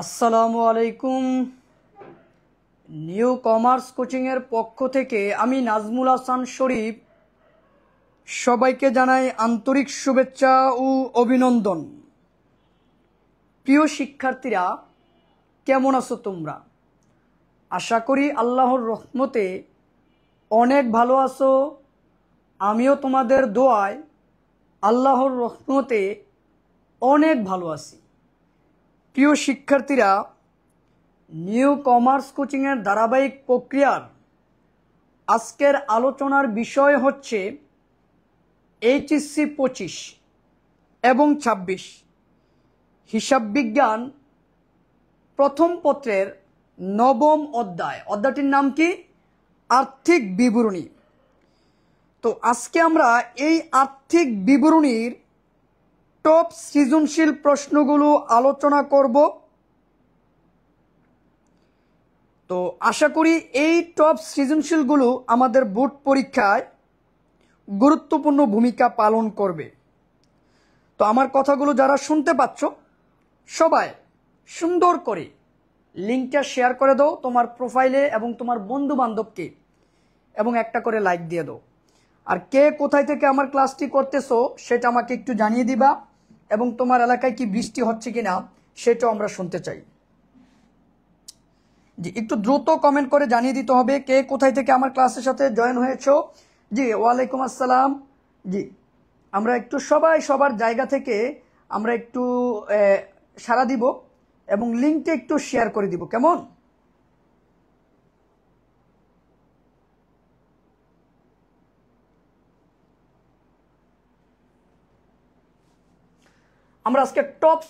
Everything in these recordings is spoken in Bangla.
আসসালামু আলাইকুম। নিউ কমার্স কোচিংয়ের পক্ষ থেকে আমি নাজমুল হাসান শরীফ সবাইকে জানাই আন্তরিক শুভেচ্ছা ও অভিনন্দন। প্রিয় শিক্ষার্থীরা, কেমন আছো তোমরা? আশা করি আল্লাহর রহমতে অনেক ভালো আছো। আমিও তোমাদের দোয়ায় আল্লাহর রহমতে অনেক ভালো আছি। প্রিয় শিক্ষার্থীরা, নিউ কমার্স কোচিংয়ের ধারাবাহিক প্রক্রিয়ার আজকের আলোচনার বিষয় হচ্ছে এইচএসসি 25 এবং 26 হিসাব বিজ্ঞান প্রথম পত্রের নবম অধ্যায়টির নাম কি? আর্থিক বিবরণী। তো আজকে আমরা এই আর্থিক বিবরণীর টপ সৃজনশীল প্রশ্নগুলো আলোচনা করব। তো আশা করি এই টপ সৃজনশীলগুলো আমাদের বোর্ড পরীক্ষায় গুরুত্বপূর্ণ ভূমিকা পালন করবে। তো আমার কথাগুলো যারা শুনতে পাচ্ছ সবাই সুন্দর করে লিঙ্কটা শেয়ার করে দাও তোমার প্রোফাইলে এবং তোমার বন্ধু বান্ধবকে, এবং একটা করে লাইক দিয়ে দাও। আর কে কোথায় থেকে আমার ক্লাসটি করতেছো সেটা আমাকে একটু জানিয়ে দিবা, এবং তোমার এলাকায় কি বৃষ্টি হচ্ছে কিনা সেটাও আমরা শুনতে চাই। জি, একটু দ্রুত কমেন্ট করে জানিয়ে দিতে হবে কে কোথায় থেকে আমার ক্লাসের সাথে জয়েন হয়েছো। জি, ওয়ালাইকুম আসসালাম। জি, আমরা একটু সবাই সবার জায়গা থেকে আমরা একটু সাড়া দিব এবং লিঙ্কটা একটু শেয়ার করে দিব, কেমন? আমরা আজকে টপ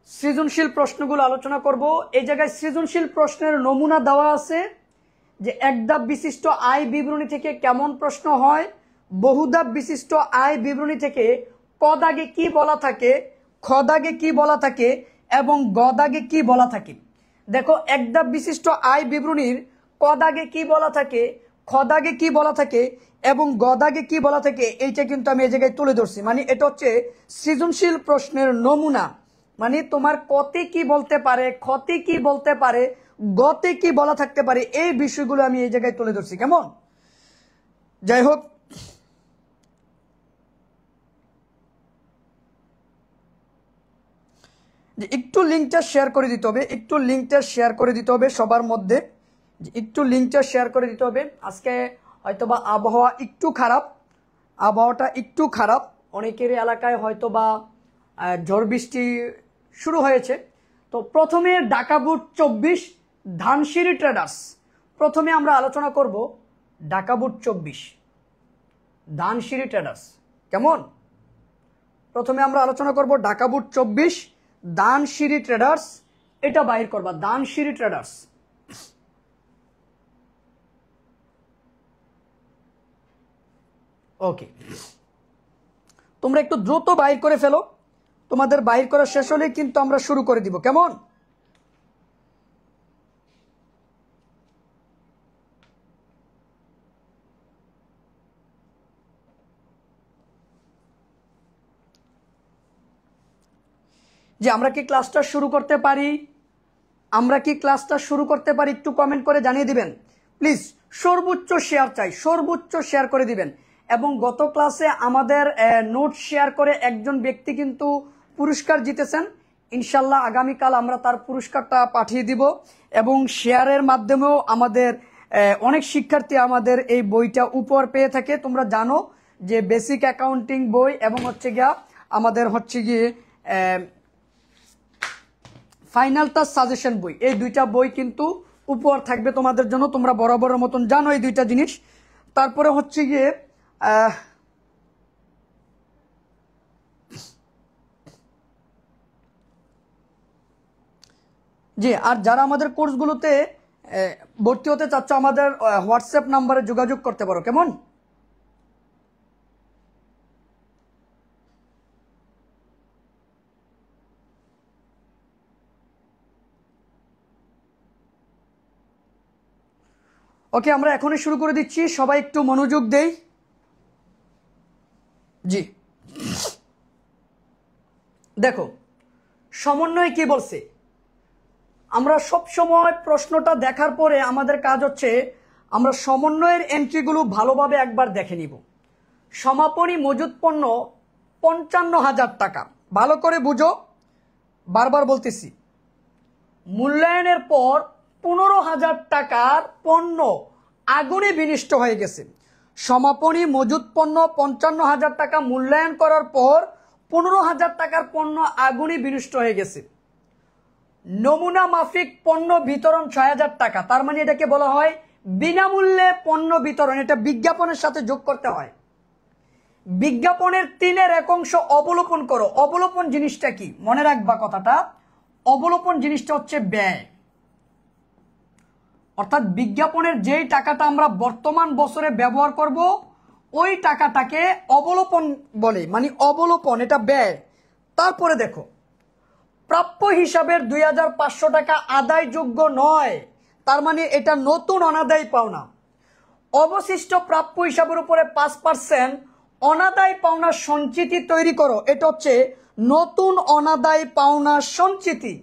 সৃজনশীল প্রশ্নগুলো আলোচনা করব। এই জায়গায় সৃজনশীল প্রশ্নের নমুনা দেওয়া আছে যে এক ধাপ বিশিষ্ট আয় বিবরণী থেকে কেমন প্রশ্ন হয়, বহুধাপ বিশিষ্ট আয় বিবরণী থেকে ক দাগে কি বলা থাকে, খ দাগে কি বলা থাকে এবং গ দাগে কি বলা থাকে। দেখো, এক ধাপ বিশিষ্ট আয় বিবরণীর ক দাগে কি বলা থাকে, খ দাগে কি বলা থাকে এবং গ দাগে কি বলা থাকে, এইটা কিন্তু আমি এই জায়গায় তুলে ধরছি। মানে এটা হচ্ছে সৃজনশীল প্রশ্নের নমুনা। মানে তোমার কতে কি বলতে পারে, খতে কি বলতে পারে, গতে কি বলা থাকতে পারে, এই বিষয়গুলো আমি এই জায়গায় তুলে ধরছি, কেমন? যাই হোক, একটু লিঙ্কটা শেয়ার করে দিতে হবে, একটু লিঙ্কটা শেয়ার করে দিতে হবে সবার মধ্যে, একটু লিঙ্কটা শেয়ার করে দিতে হবে। আজকে হয়তোবা আবহাওয়া একটু খারাপ, আবহাওয়াটা একটু খারাপ, অনেকের এলাকায় হয়তোবা ঝড় বৃষ্টি শুরু হয়েছে। তো প্রথমে ঢাকা বুট 24 ধানসিঁড়ি ট্রেডার্স, প্রথমে আমরা আলোচনা করব ঢাকা বুট 24 ধানসিঁড়ি ট্রেডার্স, কেমন? প্রথমে আমরা আলোচনা করব ঢাকা বুট 24 ধানসিঁড়ি ট্রেডার্স। এটা বাহির করবা, ধানসিঁড়ি ট্রেডার্স। ওকে, তোমরা একটু দ্রুত বাহির করে ফেলো, তোমাদের বাহির করা শেষ হলেই কিন্তু আমরা শুরু করে দিব, কেমন? যে আমরা কি ক্লাসটা শুরু করতে পারি? আমরা কি ক্লাসটা শুরু করতে পারি? একটু কমেন্ট করে জানিয়ে দিবেন প্লিজ। সর্বোচ্চ শেয়ার চাই, সর্বোচ্চ শেয়ার করে দিবেন। এবং গত ক্লাসে আমাদের নোট শেয়ার করে একজন ব্যক্তি কিন্তু পুরস্কার জিতেছেন। ইনশাল্লাহ আগামীকাল আমরা তার পুরস্কারটা পাঠিয়ে দিব, এবং শেয়ারের মাধ্যমেও আমাদের অনেক শিক্ষার্থী আমাদের এই বইটা উপহার পেয়ে থাকে। তোমরা জানো যে বেসিক অ্যাকাউন্টিং বই এবং হচ্ছে গিয়া আমাদের হচ্ছে গিয়ে ফাইনাল টাচ সাজেশন বই, এই দুইটা বই কিন্তু উপহার থাকবে তোমাদের জন্য। তোমরা বরাবরের মতন জানো এই দুইটা জিনিস। তারপরে হচ্ছে গিয়ে জি, আর যারা আমাদের কোর্সগুলোতে ভর্তি হতে চাচ্ছ আমাদের হোয়াটসঅ্যাপ নাম্বারে যোগাযোগ করতে পারো, কেমন? ওকে, আমরা এখনই শুরু করে দিচ্ছি, সবাই একটু মনোযোগ দেই। জি, দেখো সমন্বয় কি বলছে, আমরা সব সময় প্রশ্নটা দেখার পরে আমাদের কাজ হচ্ছে আমরা সমন্বয়ের এন্ট্রিগুলো ভালোভাবে একবার দেখে নিব। সমাপনী মজুদ পণ্য ৫৫,০০০ টাকা, ভালো করে বুঝো, বারবার বলতেছি। মূল্যায়নের পর ১৫,০০০ টাকার পণ্য আগুনে বিনষ্ট হয়ে গেছে। সমাপনী মজুদ পণ্য ৫৫,০০০ টাকা মূল্যায়ন করার পর ১৫,০০০ টাকার পণ্য আগুনে বিনষ্ট হয়ে গেছে। নমুনা মাফিক পণ্য বিতরণ ৬,০০০ টাকা, তার মানে এটাকে বলা হয় বিনামূল্যে পণ্য বিতরণ। এটা বিজ্ঞাপনের সাথে যোগ করতে হয়। বিজ্ঞাপনের ৩-এর ১ অংশ অবলোপন করো। অবলোপন জিনিসটা কি মনে রাখবা কথাটা। অবলোপন জিনিসটা হচ্ছে ব্যয়, অর্থাৎ বিজ্ঞাপনের যেই টাকাটা আমরা বর্তমান বছরে ব্যবহার করব ওই টাকাটাকে অবলোপন বলে, মানে অবলোপন, এটা ব্যয়। তারপরে দেখো প্রাপ্য হিসাবের ২৫০০ টাকা আদায়যোগ্য নয়, তার মানে এটা নতুন অনাদায়ী পাওনা। অবশিষ্ট প্রাপ্য হিসাবের উপরে ৫% অনাদায়ী পাওনা সঞ্চিতি তৈরি করো, এটা হচ্ছে নতুন অনাদায়ী পাওনা সঞ্চিতি।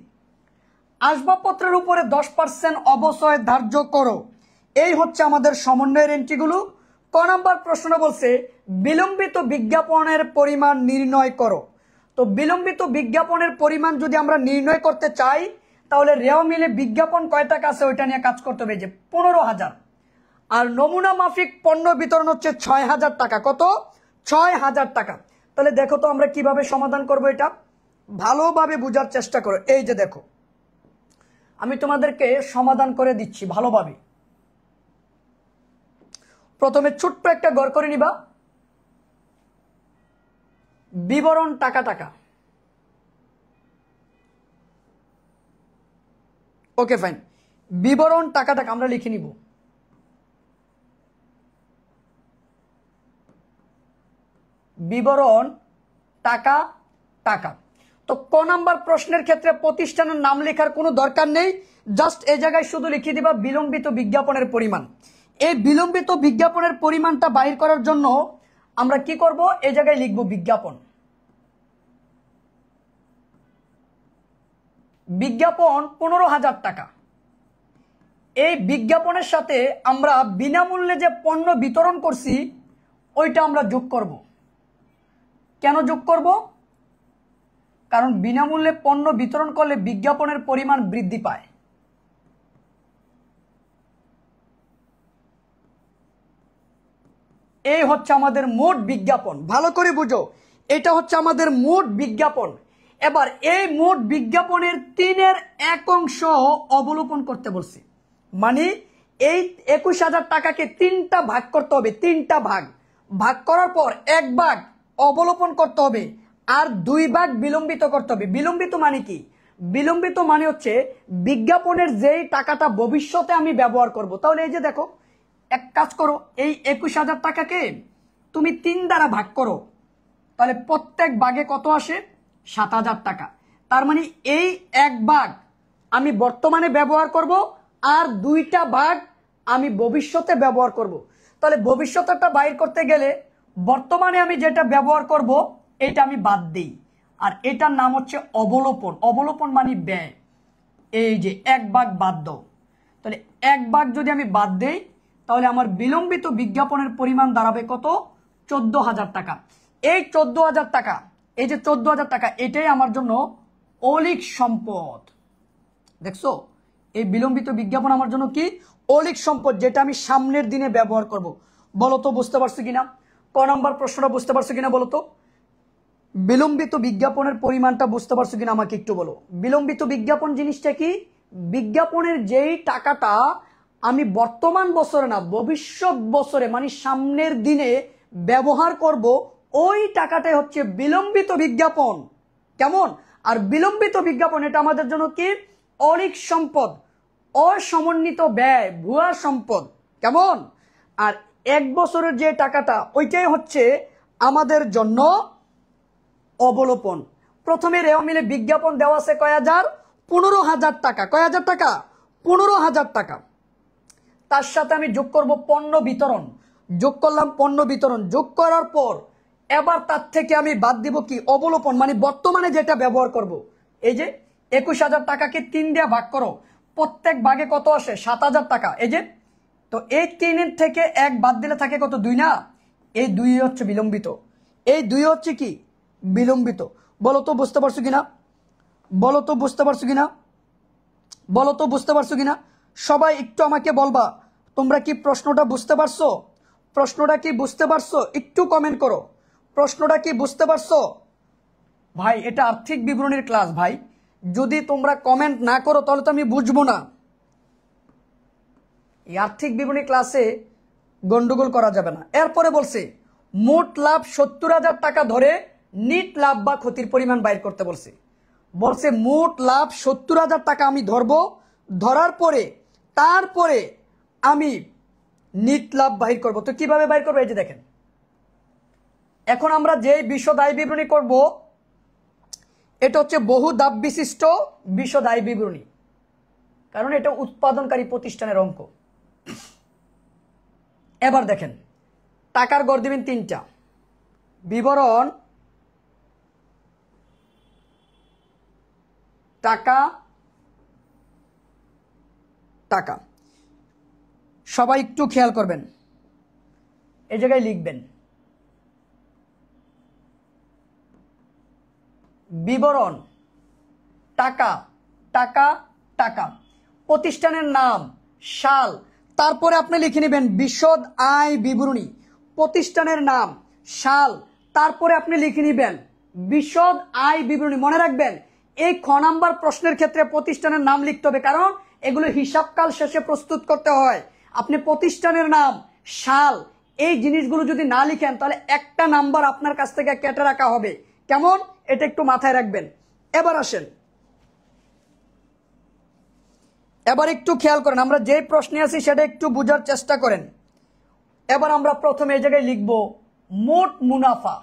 আসবাবপত্রের উপরে 10% অবচয় ধার্য করো। এই হচ্ছে আমাদের সমন্বয়ের এন্ট্রিগুলো। ক নাম্বার প্রশ্ন বলছে বিলম্বিত বিজ্ঞাপনের পরিমাণ নির্ণয় করো। তো বিলম্বিত বিজ্ঞাপনের পরিমাণ যদি আমরা নির্ণয় করতে চাই তাহলে রেওয়া মিলে বিজ্ঞাপন কয় টাকা আছে ওইটা নিয়ে কাজ করতে হবে, যে ১৫,০০০। আর নমুনা মাফিক পণ্য বিতরণ হচ্ছে ৬,০০০ টাকা। কত? ৬,০০০ টাকা। তাহলে দেখো তো আমরা কিভাবে সমাধান করব, এটা ভালোভাবে বোঝার চেষ্টা করো। এই যে দেখো আমি তোমাদেরকে সমাধান করে দিচ্ছি ভালোভাবে। প্রথমে ছোট্ট একটা ঘর করে নিবা, বিবরণ টাকা টাকা। ওকে ফাইন, বিবরণ টাকা টাকা আমরা লিখে নিব। বিবরণ টাকা টাকা। তো ক নাম্বার প্রশ্নের ক্ষেত্রে প্রতিষ্ঠানের নাম লেখার কোনো দরকার নেই, জাস্ট এই জায়গায় শুধু লিখে দিবা বিলম্বিত বিজ্ঞাপনের পরিমাণ। এই বিলম্বিত বিজ্ঞাপনের পরিমাণটা বাহির করার জন্য আমরা কি করব, এই জায়গায় লিখব বিজ্ঞাপন। বিজ্ঞাপন ১৫,০০০ টাকা। এই বিজ্ঞাপনের সাথে আমরা বিনামূল্যে যে পণ্য বিতরণ করছি ওইটা আমরা যোগ করব। কেন যোগ করব? কারণ বিনামূল্যে পণ্য বিতরণ করলে বিজ্ঞাপনের পরিমাণ বৃদ্ধি পায়। এই হচ্ছে আমাদের মোট বিজ্ঞাপন, ভালো করে বুঝো, এটা হচ্ছে আমাদের মোট বিজ্ঞাপন। এবার এই মোট বিজ্ঞাপনের ৩-এর ১ অংশ অবলোপন করতে বলছি, মানে এই ২১,০০০ টাকাকে ৩টা ভাগ করতে হবে। ৩টা ভাগ করার পর ১ ভাগ অবলোপন করতে হবে আর ২ ভাগ বিলম্বিত করতে হবে। বিলম্বিত মানে কি? বিলম্বিত মানে হচ্ছে বিজ্ঞাপনের যেই টাকাটা ভবিষ্যতে আমি ব্যবহার করব। তাহলে এই যে দেখো, এক কাজ করো, এই ২১,০০০ টাকাকে তুমি ৩ দ্বারা ভাগ করো, তাহলে প্রত্যেক ভাগে কত আসে? ৭,০০০ টাকা। তার মানে এই ১ ভাগ আমি বর্তমানে ব্যবহার করব আর ২টা ভাগ আমি ভবিষ্যতে ব্যবহার করব। তাহলে ভবিষ্যতেরটা বাইর করতে গেলে বর্তমানে আমি যেটা ব্যবহার করব এটা আমি বাদ দিই, আর এটার নাম হচ্ছে অবলোপন। অবলোপন মানে ব্যয়। এই যে ১ ভাগ বাদ দাও, তাহলে ১ ভাগ যদি আমি বাদ দেই তাহলে আমার বিলম্বিত বিজ্ঞাপনের পরিমাণ দাঁড়াবে কত? ১৪,০০০ টাকা। এই ১৪,০০০ টাকা, এই যে ১৪,০০০ টাকা, এটাই আমার জন্য অলিক সম্পদ। দেখছো, এই বিলম্বিত বিজ্ঞাপন আমার জন্য কি? অলিক সম্পদ, যেটা আমি সামনের দিনে ব্যবহার করব। বলো তো বুঝতে পারছো কিনা? ক নাম্বার প্রশ্নটা বুঝতে পারছো কিনা বলো তো? বিলম্বিত বিজ্ঞাপনের পরিমাণটা বুঝতে পারছো কিনা আমাকে একটু বলো। বিলম্বিত বিজ্ঞাপন জিনিসটা কি? বিজ্ঞাপনের যেই টাকাটা আমি বর্তমান বছরে না ভবিষ্যৎ বছরে, মানে সামনের দিনে ব্যবহার করব, ওই টাকাটাই হচ্ছে বিলম্বিত বিজ্ঞাপন। কেমন? আর বিলম্বিত বিজ্ঞাপন এটা আমাদের জন্য কি? অলিক সম্পদ, অসমন্বিত ব্যয়, ভুয়া সম্পদ। কেমন? আর ১ বছরের যে টাকাটা ওইটাই হচ্ছে আমাদের জন্য অবলোপন। প্রথমে রেওয়া মিলে বিজ্ঞাপন দেওয়া আছে কয় হাজার? ১৫,০০০ টাকা। কয় হাজার টাকা? ১৫,০০০ টাকা। তার সাথে আমি যোগ করব পণ্য বিতরণ। যোগ করলাম পণ্য বিতরণ। যোগ করার পর এবার তার থেকে আমি বাদ দিব কি? অবলোপন, মানে বর্তমানে যেটা ব্যবহার করব। এই যে 21,000 টাকাকে 3 দিয়ে ভাগ করো, প্রত্যেক ভাগে কত আসে? 7,000 টাকা। এই যে, তো এই 3 থেকে 1 বাদ দিলে থাকে কত? 2 না? এই 2 হচ্ছে বিলম্বিত, এই 2 হচ্ছে কি? বিলম্বিত। বলো তো বুঝতে পারছো কিনা? বলো তো বুঝতে পারছো কিনা? বলো তো বুঝতে পারছো কিনা? সবাই একটু আমাকে বলবা তোমরা কি প্রশ্নটা বুঝতে পারছো? প্রশ্নটা কি বুঝতে পারছো? একটু কমেন্ট করো, প্রশ্নটা কি বুঝতে পারছো? ভাই এটা আর্থিক বিবরণীর ক্লাস ভাই, যদি তোমরা কমেন্ট না করো তাহলে তো আমি বুঝবো না। এই আর্থিক বিবরণী ক্লাসে গন্ডগোল করা যাবে না। এরপরে বলছে মোট লাভ 70,000 টাকা ধরে নিট লাভ বা ক্ষতির পরিমাণ বাইর করতে বলছে। বলছে মোট লাভ 70,000 টাকা আমি ধরবো, ধরার পরে তারপরে আমি নিট লাভ বাহির করব। তো কিভাবে বাইর করবো? এই যে দেখেন, এখন আমরা যে বিশদ আয় বিবরণী করব এটা হচ্ছে বহু ধাপ বিশিষ্ট বিশদ আয় বিবরণী, কারণ এটা উৎপাদনকারী প্রতিষ্ঠানের অঙ্ক। এবার দেখেন, টাকার গড় দিবেন 3টা, বিবরণ, টাকা, টাকা। সবাই একটু খেয়াল করবেন, এই জায়গায় লিখবেন বিবরণ, টাকা, টাকা, টাকা, প্রতিষ্ঠানের নাম, সাল, তারপরে আপনি লিখে নেবেন বিশদ আয় বিবরণী, প্রতিষ্ঠানের নাম, সাল, তারপরে আপনি লিখে নেবেন বিশদ আয় বিবরণী। মনে রাখবেন এই খ নাম্বার প্রশ্নের ক্ষেত্রে প্রতিষ্ঠানের নাম লিখতে হবে, কারণ এগুলো হিসাবকাল শেষে প্রস্তুত করতে হয়। আপনি প্রতিষ্ঠানের নাম, সাল, এই জিনিসগুলো যদি না লিখেন তাহলে একটা নাম্বার আপনার কাছ থেকে কেটে রাখা হবে। কেমন? এটা একটু মাথায় রাখবেন। এবার আসেন, এবার একটু খেয়াল করেন, আমরা যে প্রশ্নে আছি সেটা একটু বোঝার চেষ্টা করেন। এবার আমরা প্রথমে এই জায়গায় লিখব মোট মুনাফা।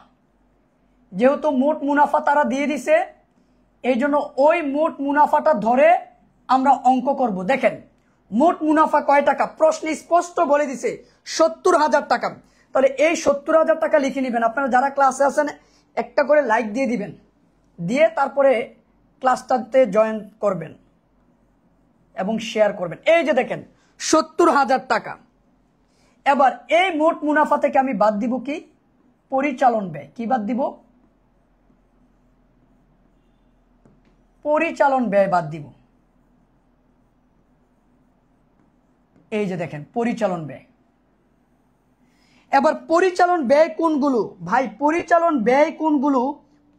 যেহেতু মোট মুনাফা তারা দিয়ে দিছে, এই জন্য ওই মোট মুনাফাটা ধরে আমরা অঙ্ক করব। দেখেন মোট মুনাফা কয় টাকা? প্রশ্নে স্পষ্ট বলে দিছে 70,000 টাকা। তাহলে এই 70,000 টাকা লিখে নেবেন। আপনারা যারা ক্লাসে আছেন একটা করে লাইক দিয়ে দিবেন, দিয়ে তারপরে ক্লাসটাতে জয়েন করবেন এবং শেয়ার করবেন। এই যে দেখেন 70,000 টাকা। এবার এই মোট মুনাফা থেকে আমি বাদ দিব কি? পরিচালন ব্যয়। কি বাদ দিব? পরিচালন ব্যয় বাদ দিব। এই যে দেখেন পরিচালন ব্যয়। এবার পরিচালন ব্যয় কোনগুলো? ভাই পরিচালন ব্যয় কোনগুলো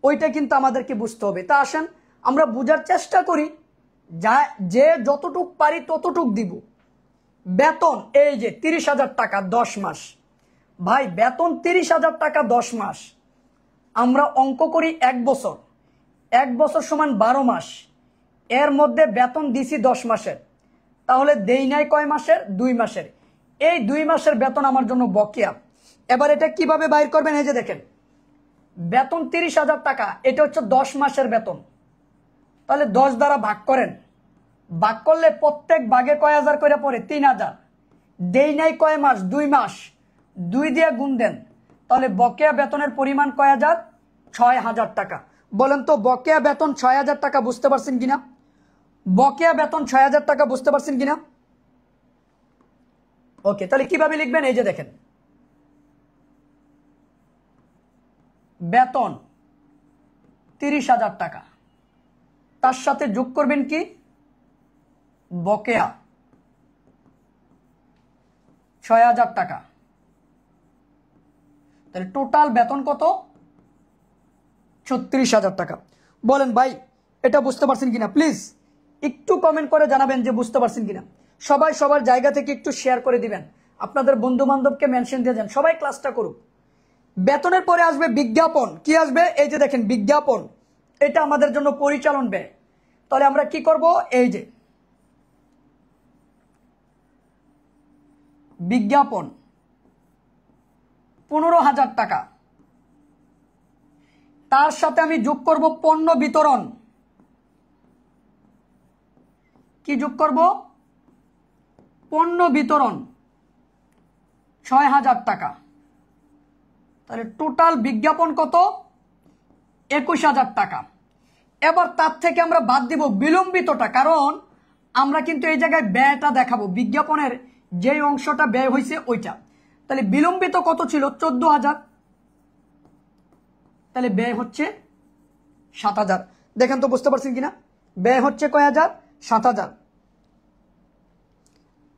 ওইটা কিন্তু আমাদেরকে বুঝতে হবে। তা আসেন আমরা বোঝার চেষ্টা করি, যে যতটুক পারি ততটুক দিব। বেতন, এই যে 30,000 টাকা 10 মাস। ভাই বেতন 30,000 টাকা 10 মাস, আমরা অঙ্ক করি 1 বছর, 1 বছর সমান 12 মাস, এর মধ্যে বেতন দিছি 10 মাসের, তাহলে দেই নাই কয় মাসের? 2 মাসের। এই 2 মাসের বেতন আমার জন্য বকেয়া। এবার এটা কিভাবে বাইর করবেন? এই যে দেখেন বেতন 30,000 টাকা, এটা হচ্ছে 10 মাসের বেতন, তাহলে 10 দ্বারা ভাগ করেন, ভাগ করলে প্রত্যেক ভাগে কয় হাজার করে পড়ে? 3,000। দেই নাই কয় মাস? 2 মাস, 2 দিয়ে গুণ দেন, তাহলে বকেয়া বেতনের পরিমাণ কয় হাজার? 6,000 টাকা। বলেন তো বকেয়া বেতন 6,000 টাকা বুঝতে পারছেন কিনা? বকেয়া বেতন 6,000 টাকা বুঝতে পারছেন কিনা? ওকে, তাহলে কিভাবে লিখবেন? এই যে দেখেন বেতন 30,000 টাকা, তার সাথে যোগ করবেন কি? বকেয়া 6,000 টাকা। তাহলে টোটাল বেতন কত? 36,000 টাকা। বলেন ভাই এটা বুঝতে পারছেন কিনা? প্লিজ একটু কমেন্ট করে জানাবেন যে বুঝতে পারছেন কিনা। সবাই সবার জায়গা থেকে একটু শেয়ার করে দিবেন, আপনাদের বন্ধু বান্ধবকে মেনশন দিয়ে দেন, সবাই ক্লাসটা করুক। বেতনের পরে আসবে বিজ্ঞাপন। কি আসবে? এই যে দেখেন বিজ্ঞাপন, এটা আমাদের জন্য পরিচালন ব্যয়। তাহলে আমরা কি করব? এই যে বিজ্ঞাপন 15,000 টাকা, তার সাথে আমি যোগ করব পণ্য বিতরণ। কি যোগ করব? পণ্য বিতরণ 6,000 টাকা। তাহলে টোটাল বিজ্ঞাপন কত? 21,000 টাকা। এবার তার থেকে আমরা বাদ দিব বিলম্বিতটা, কারণ আমরা কিন্তু এই জায়গায় ব্যয়টা দেখাবো, বিজ্ঞাপনের যে অংশটা ব্যয় হয়েছে ওইটা। তাহলে বিলম্বিত কত ছিল? 14,000। তাহলে ব্যয় হচ্ছে 7,000। দেখেন তো বুঝতে পারছেন কিনা? ব্যয় হচ্ছে কয় হাজার? 7,000।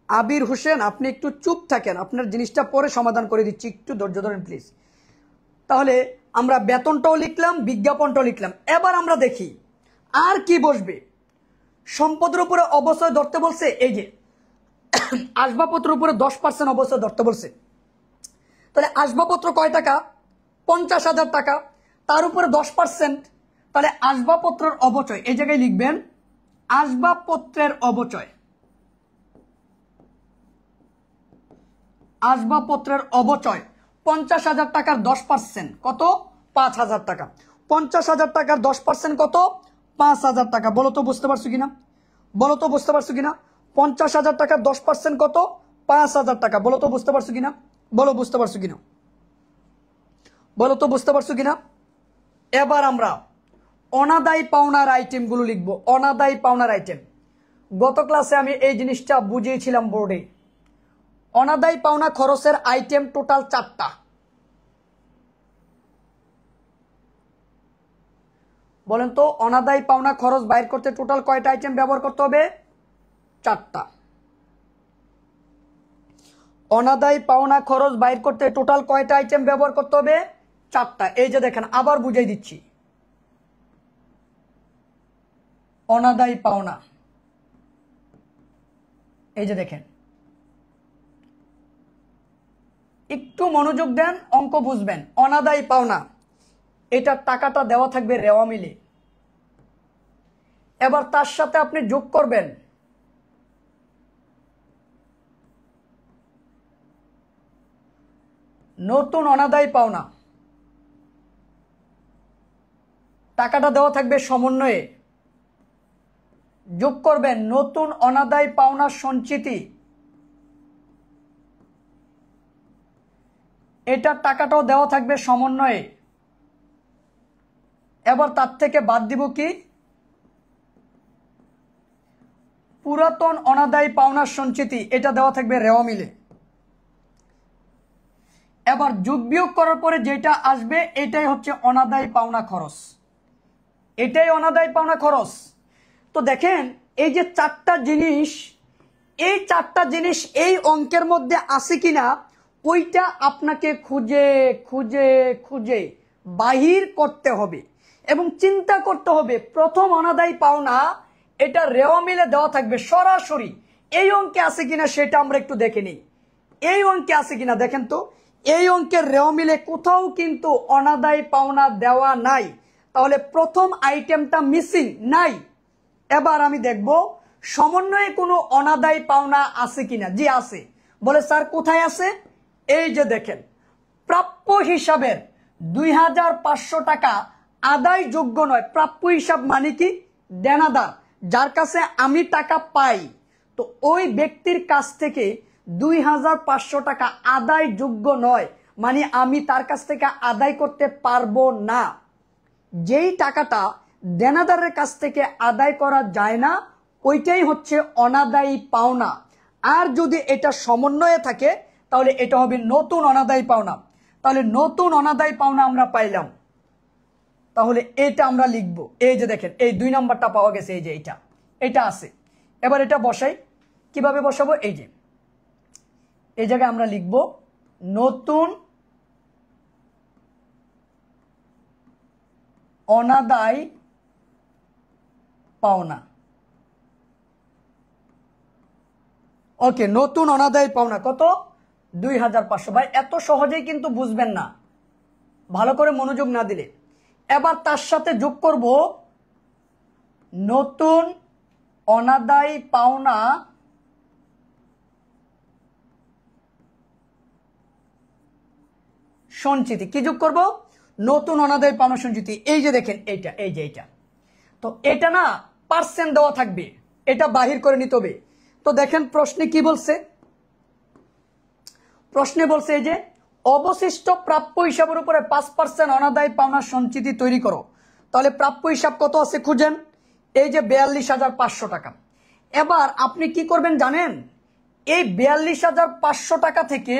আবির হোসেন, আপনি একটু চুপ থাকেন, আপনার জিনিসটা পরে সমাধান করে দিচ্ছি, একটু ধৈর্য ধরেন প্লিজ। তাহলে আমরা বেতনটাও লিখলাম, বিজ্ঞাপনটাও লিখলাম। এবার আমরা দেখি আর কি বসবে। সম্পদের উপরে অবশ্যই ধরতে বলছে, এই যে আসবাবপত্রের উপরে 10% অবশ্যই ধরতে বলছে। তাহলে আসবাবপত্র কয় টাকা? 50,000 টাকা, তার উপরে 10%। তাহলে আসবাবপত্রের অবচয় এই জায়গায় লিখবেন আসবাবপত্রের অবচয়। আসবাবপত্রের অবচয় 50,000 টাকার 10% কত? 5,000 টাকা। 50,000 টাকার 10% কত? 5,000 টাকা। বলো তো বুঝতে পারছো কিনা? বলো তো বুঝতে পারছো কিনা? 50,000 টাকার 10% কত? 5,000 টাকা। বলো তো বুঝতে পারছো কিনা? বলো বুঝতে পারছো কিনা? বলো তো বুঝতে পারছো কিনা? এবার আমরা অনাদায়ী পাওনার আইটেমগুলো লিখবো। অনাদায়ী পাওনার আইটেম গত ক্লাসে আমি এই জিনিসটা বুঝিয়েছিলাম বোর্ডে। অনাদায়ী পাওনা খরচের আইটেম টোটাল 4টা। বলেন তো অনাদায়ী পাওনা খরচ বাইর করতে টোটাল কয়টা আইটেম ব্যবহার করতে হবে? 4টা। অনাদায়ী পাওনা খরচ বাইর করতে টোটাল কয়টা আইটেম ব্যবহার করতে হবে? 4টা। এই যে দেখেন, আবার বুঝাই দিচ্ছি। অনাদায়ী পাওনা, এই যে দেখেন, একটু মনোযোগ দেন, অঙ্ক বুঝবেন। অনাদায়ী পাওনা, এটা টাকাটা দেওয়া থাকবে রেওয়া মিলে। এবার তার সাথে আপনি যোগ করবেন নতুন অনাদায়ী পাওনা। টাকাটা দেওয়া থাকবে সমন্বয়ে, যোগ করবেন নতুন অনাদায়ী পাওনার সঞ্চিতি। এটা টাকাটাও দেওয়া থাকবে সমন্বয়ে। এবার তার থেকে বাদ দিব কি? পুরাতন অনাদায়ী পাওনার সঞ্চিতি, এটা দেওয়া থাকবে রেওয়া মিলে। এবার যোগ বিয়োগ করার পরে যেটা আসবে এটাই হচ্ছে অনাদায়ী পাওনা খরচ। এটাই অনাদায়ী পাওনা খরচ। তো দেখেন এই যে 4টা জিনিস, এই 4টা জিনিস এই অঙ্কের মধ্যে আছে কিনা ওইটা আপনাকে খুঁজে খুঁজে খুঁজে বাহির করতে হবে এবং চিন্তা করতে হবে। প্রথম অনাদায়ী পাওনা, এটা রেওয়া মিলে দেওয়া থাকবে সরাসরি। এই অঙ্কে আছে কিনা সেটা আমরা একটু দেখে নিই। এই অঙ্কে আছে কিনা দেখেন তো। এই অঙ্কের রেওয়া মিলে কোথাও কিন্তু অনাদায়ী পাওনা দেওয়া নাই, তাহলে প্রথম আইটেমটা মিসিং নাই। এবার আমি দেখব সমন্বয়ে কোনো অনাদায়ী পাওনা আছে কিনা। জি আছে। বলে স্যার কোথায় আছে? এই যে দেখেন, প্রাপ্য হিসাবের 2,500 টাকা আদায় যোগ্য নয়। প্রাপ্য হিসাব মানে কি? দেনাদার, যার কাছে আমি টাকা পাই, তো ওই ব্যক্তির কাছ থেকে 2,500 টাকা আদায় যোগ্য নয়, মানে আমি তার কাছ থেকে আদায় করতে পারবো না। যেই টাকাটা দেনাদারের কাছ থেকে আদায় করা যায় না ওইটাই হচ্ছে অনাদায়ী পাওনা। আর যদি এটা সমন্বয়ে থাকে তাহলে এটা হবে নতুন অনাদায়ী পাওনা। তাহলে নতুন অনাদায়ী পাওনা আমরা পাইলাম, তাহলে এটা আমরা লিখব। এই যে দেখেন, এই 2 নাম্বারটা পাওয়া গেছে, এই যে এটা আছে। এবার এটা বসাই, কিভাবে বসাবো? এই যে এই জায়গায় আমরা লিখব নতুন অনাদায়ী পাওনা। ওকে, নতুন অনাদায়ী পাওনা কত? 2,500। ভাই এত সহজেই কিন্তু বুঝবেন না ভালো করে মনোযোগ না দিলে। এবার তার সাথে যোগ করব নতুন অনাদায়ী পাওনা সঞ্চিতি। কি যোগ করব? নতুন অনাদায়ী পাওনা সঞ্চিতি। এই যে দেখেন এইটা, এই যে এইটা, তো এটা না পার্সেন্ট দেওয়া থাকবে, এটা বাহির করে নিতে হবে। তো দেখেন প্রশ্নে কি বলছে? প্রশ্নে বলছে এই যে অবশিষ্ট প্রাপ্য হিসাবের উপরে 5% অনাদায়ী পাওনা সঞ্চিতি তৈরি করো। তাহলে প্রাপ্য হিসাব কত আছে খুঁজেন, এই যে 42,500 টাকা। এবার আপনি কি করবেন জানেন, এই 42,500 টাকা থেকে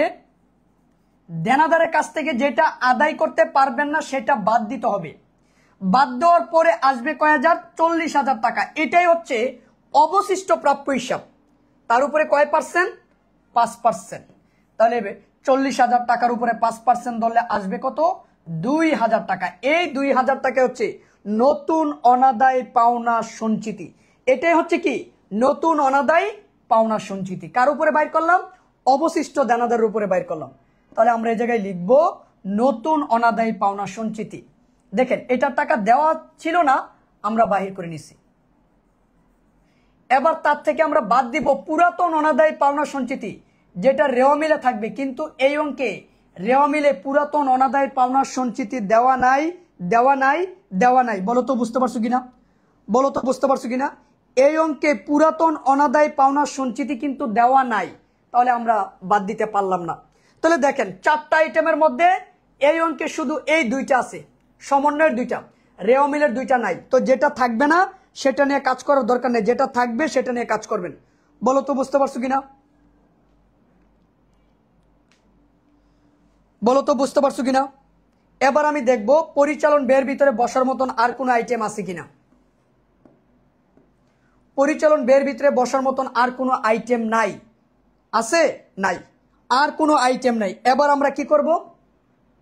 দেনাদারের কাছ থেকে যেটা আদায় করতে পারবেন না সেটা বাদ দিতে হবে। বাদ দেওয়ার পরে আসবে কয় হাজার, 40,000 টাকা। এটাই হচ্ছে অবশিষ্ট প্রাপ্য হিসাব। তার উপরে কয় পার্সেন্ট, 5%। তাহলে 40,000 টাকার উপরে 5% ধরলে আসবে কত, 2,000 টাকা। এই 2,000 টাকা হচ্ছে নতুন অনাদায় পাওনা সঞ্চিতি। এটাই হচ্ছে কি নতুন অনাদায় পাওনা সঞ্চিতি। কার উপরে বাইর করলাম, অবশিষ্ট দেনাদারের উপরে বাইর করলাম। তাহলে আমরা এই জায়গায় লিখব নতুন অনাদায় পাওনা সঞ্চিতি। দেখেন এটার টাকা দেওয়া ছিল না, আমরা বাহির করে নিছি। এবার তার থেকে আমরা বাদ দিব পুরাতন অনাদায় পাওনা সঞ্চিতি, যেটা রেওয়া মিলে থাকবে। কিন্তু এই অঙ্কে রেওয়া মিলে পুরাতন অনাদায় পাওনা সঞ্চিতি দেওয়া নাই, দেওয়া নাই, দেওয়া নাই। বলো তো বুঝতে পারছো কিনা, বলো তো বুঝতে পারছো কিনা। এই অঙ্কে পুরাতন অনাদায় পাওনা সঞ্চিতি কিন্তু দেওয়া নাই, তাহলে আমরা বাদ দিতে পারলাম না। তাহলে দেখেন 4টা আইটেমের মধ্যে এই অঙ্কে শুধু এই 2টা আছে, সমন্বয়ের 2টা, রেওয়া মিলের 2টা নাই। তো যেটা থাকবে না সেটা নিয়ে কাজ করার দরকার নেই, যেটা থাকবে সেটা নিয়ে কাজ করবেন। বলো তো বুঝতে পারছো কিনা, বলো তো বুঝতে পারছো কিনা। এবার আমি দেখব পরিচালন ব্যয়ের ভিতরে বসার মতন আর কোনো আইটেম আছে কিনা। পরিচালন ব্যয়ের ভিতরে বসার মতন আর কোনো আইটেম নাই, আছে নাই, আর কোনো আইটেম নাই। এবার আমরা কি করব,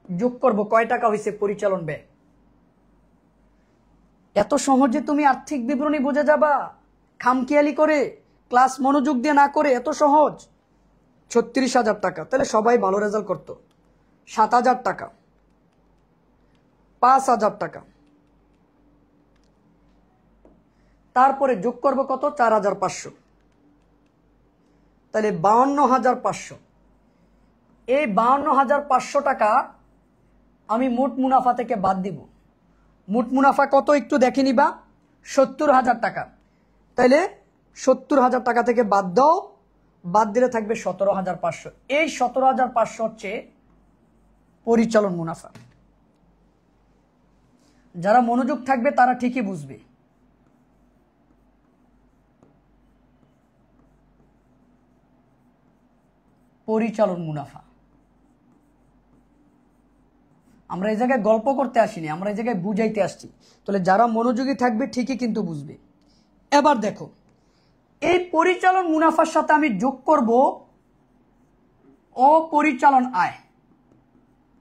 যোগ করব কয় টাকা হয়েছে পরিচালন ব্যয়। এত সহজে তুমি আর্থিক বিবরণী বুঝে যাবা খামখেয়ালি করে, ক্লাস মনোযোগ দিয়ে না করে, এত সহজ। 36,000 টাকা, তাহলে সবাই ভালো রেজাল্ট করতো। 7,000 টাকা, 5,000 টাকা, তারপরে যোগ করব কত, 4,500, তাহলে 52,500। এই 52,500 টাকা আমি মোট মুনাফা থেকে বাদ দিব। মোট মুনাফা কত একটু দেখে নিবা, 70,000 টাকা। তাইলে 70,000 টাকা থেকে বাদ দাও, বাদ দিলে থাকবে 17,500। এই 17,500 হচ্ছে পরিচালন মুনাফা। যারা মনোযোগ থাকবে তারা ঠিকই বুঝবে। পরিচালন মুনাফা। আমরা এই জায়গায় গল্প করতে আসিনি, আমরা এই জায়গায় বুঝাইতে আসছি। তাহলে যারা মনোযোগী থাকবে ঠিকই কিন্তু বুঝবে। এবার দেখো এই পরিচালন মুনাফার সাথে আমি যোগ করব অপরিচালন আয়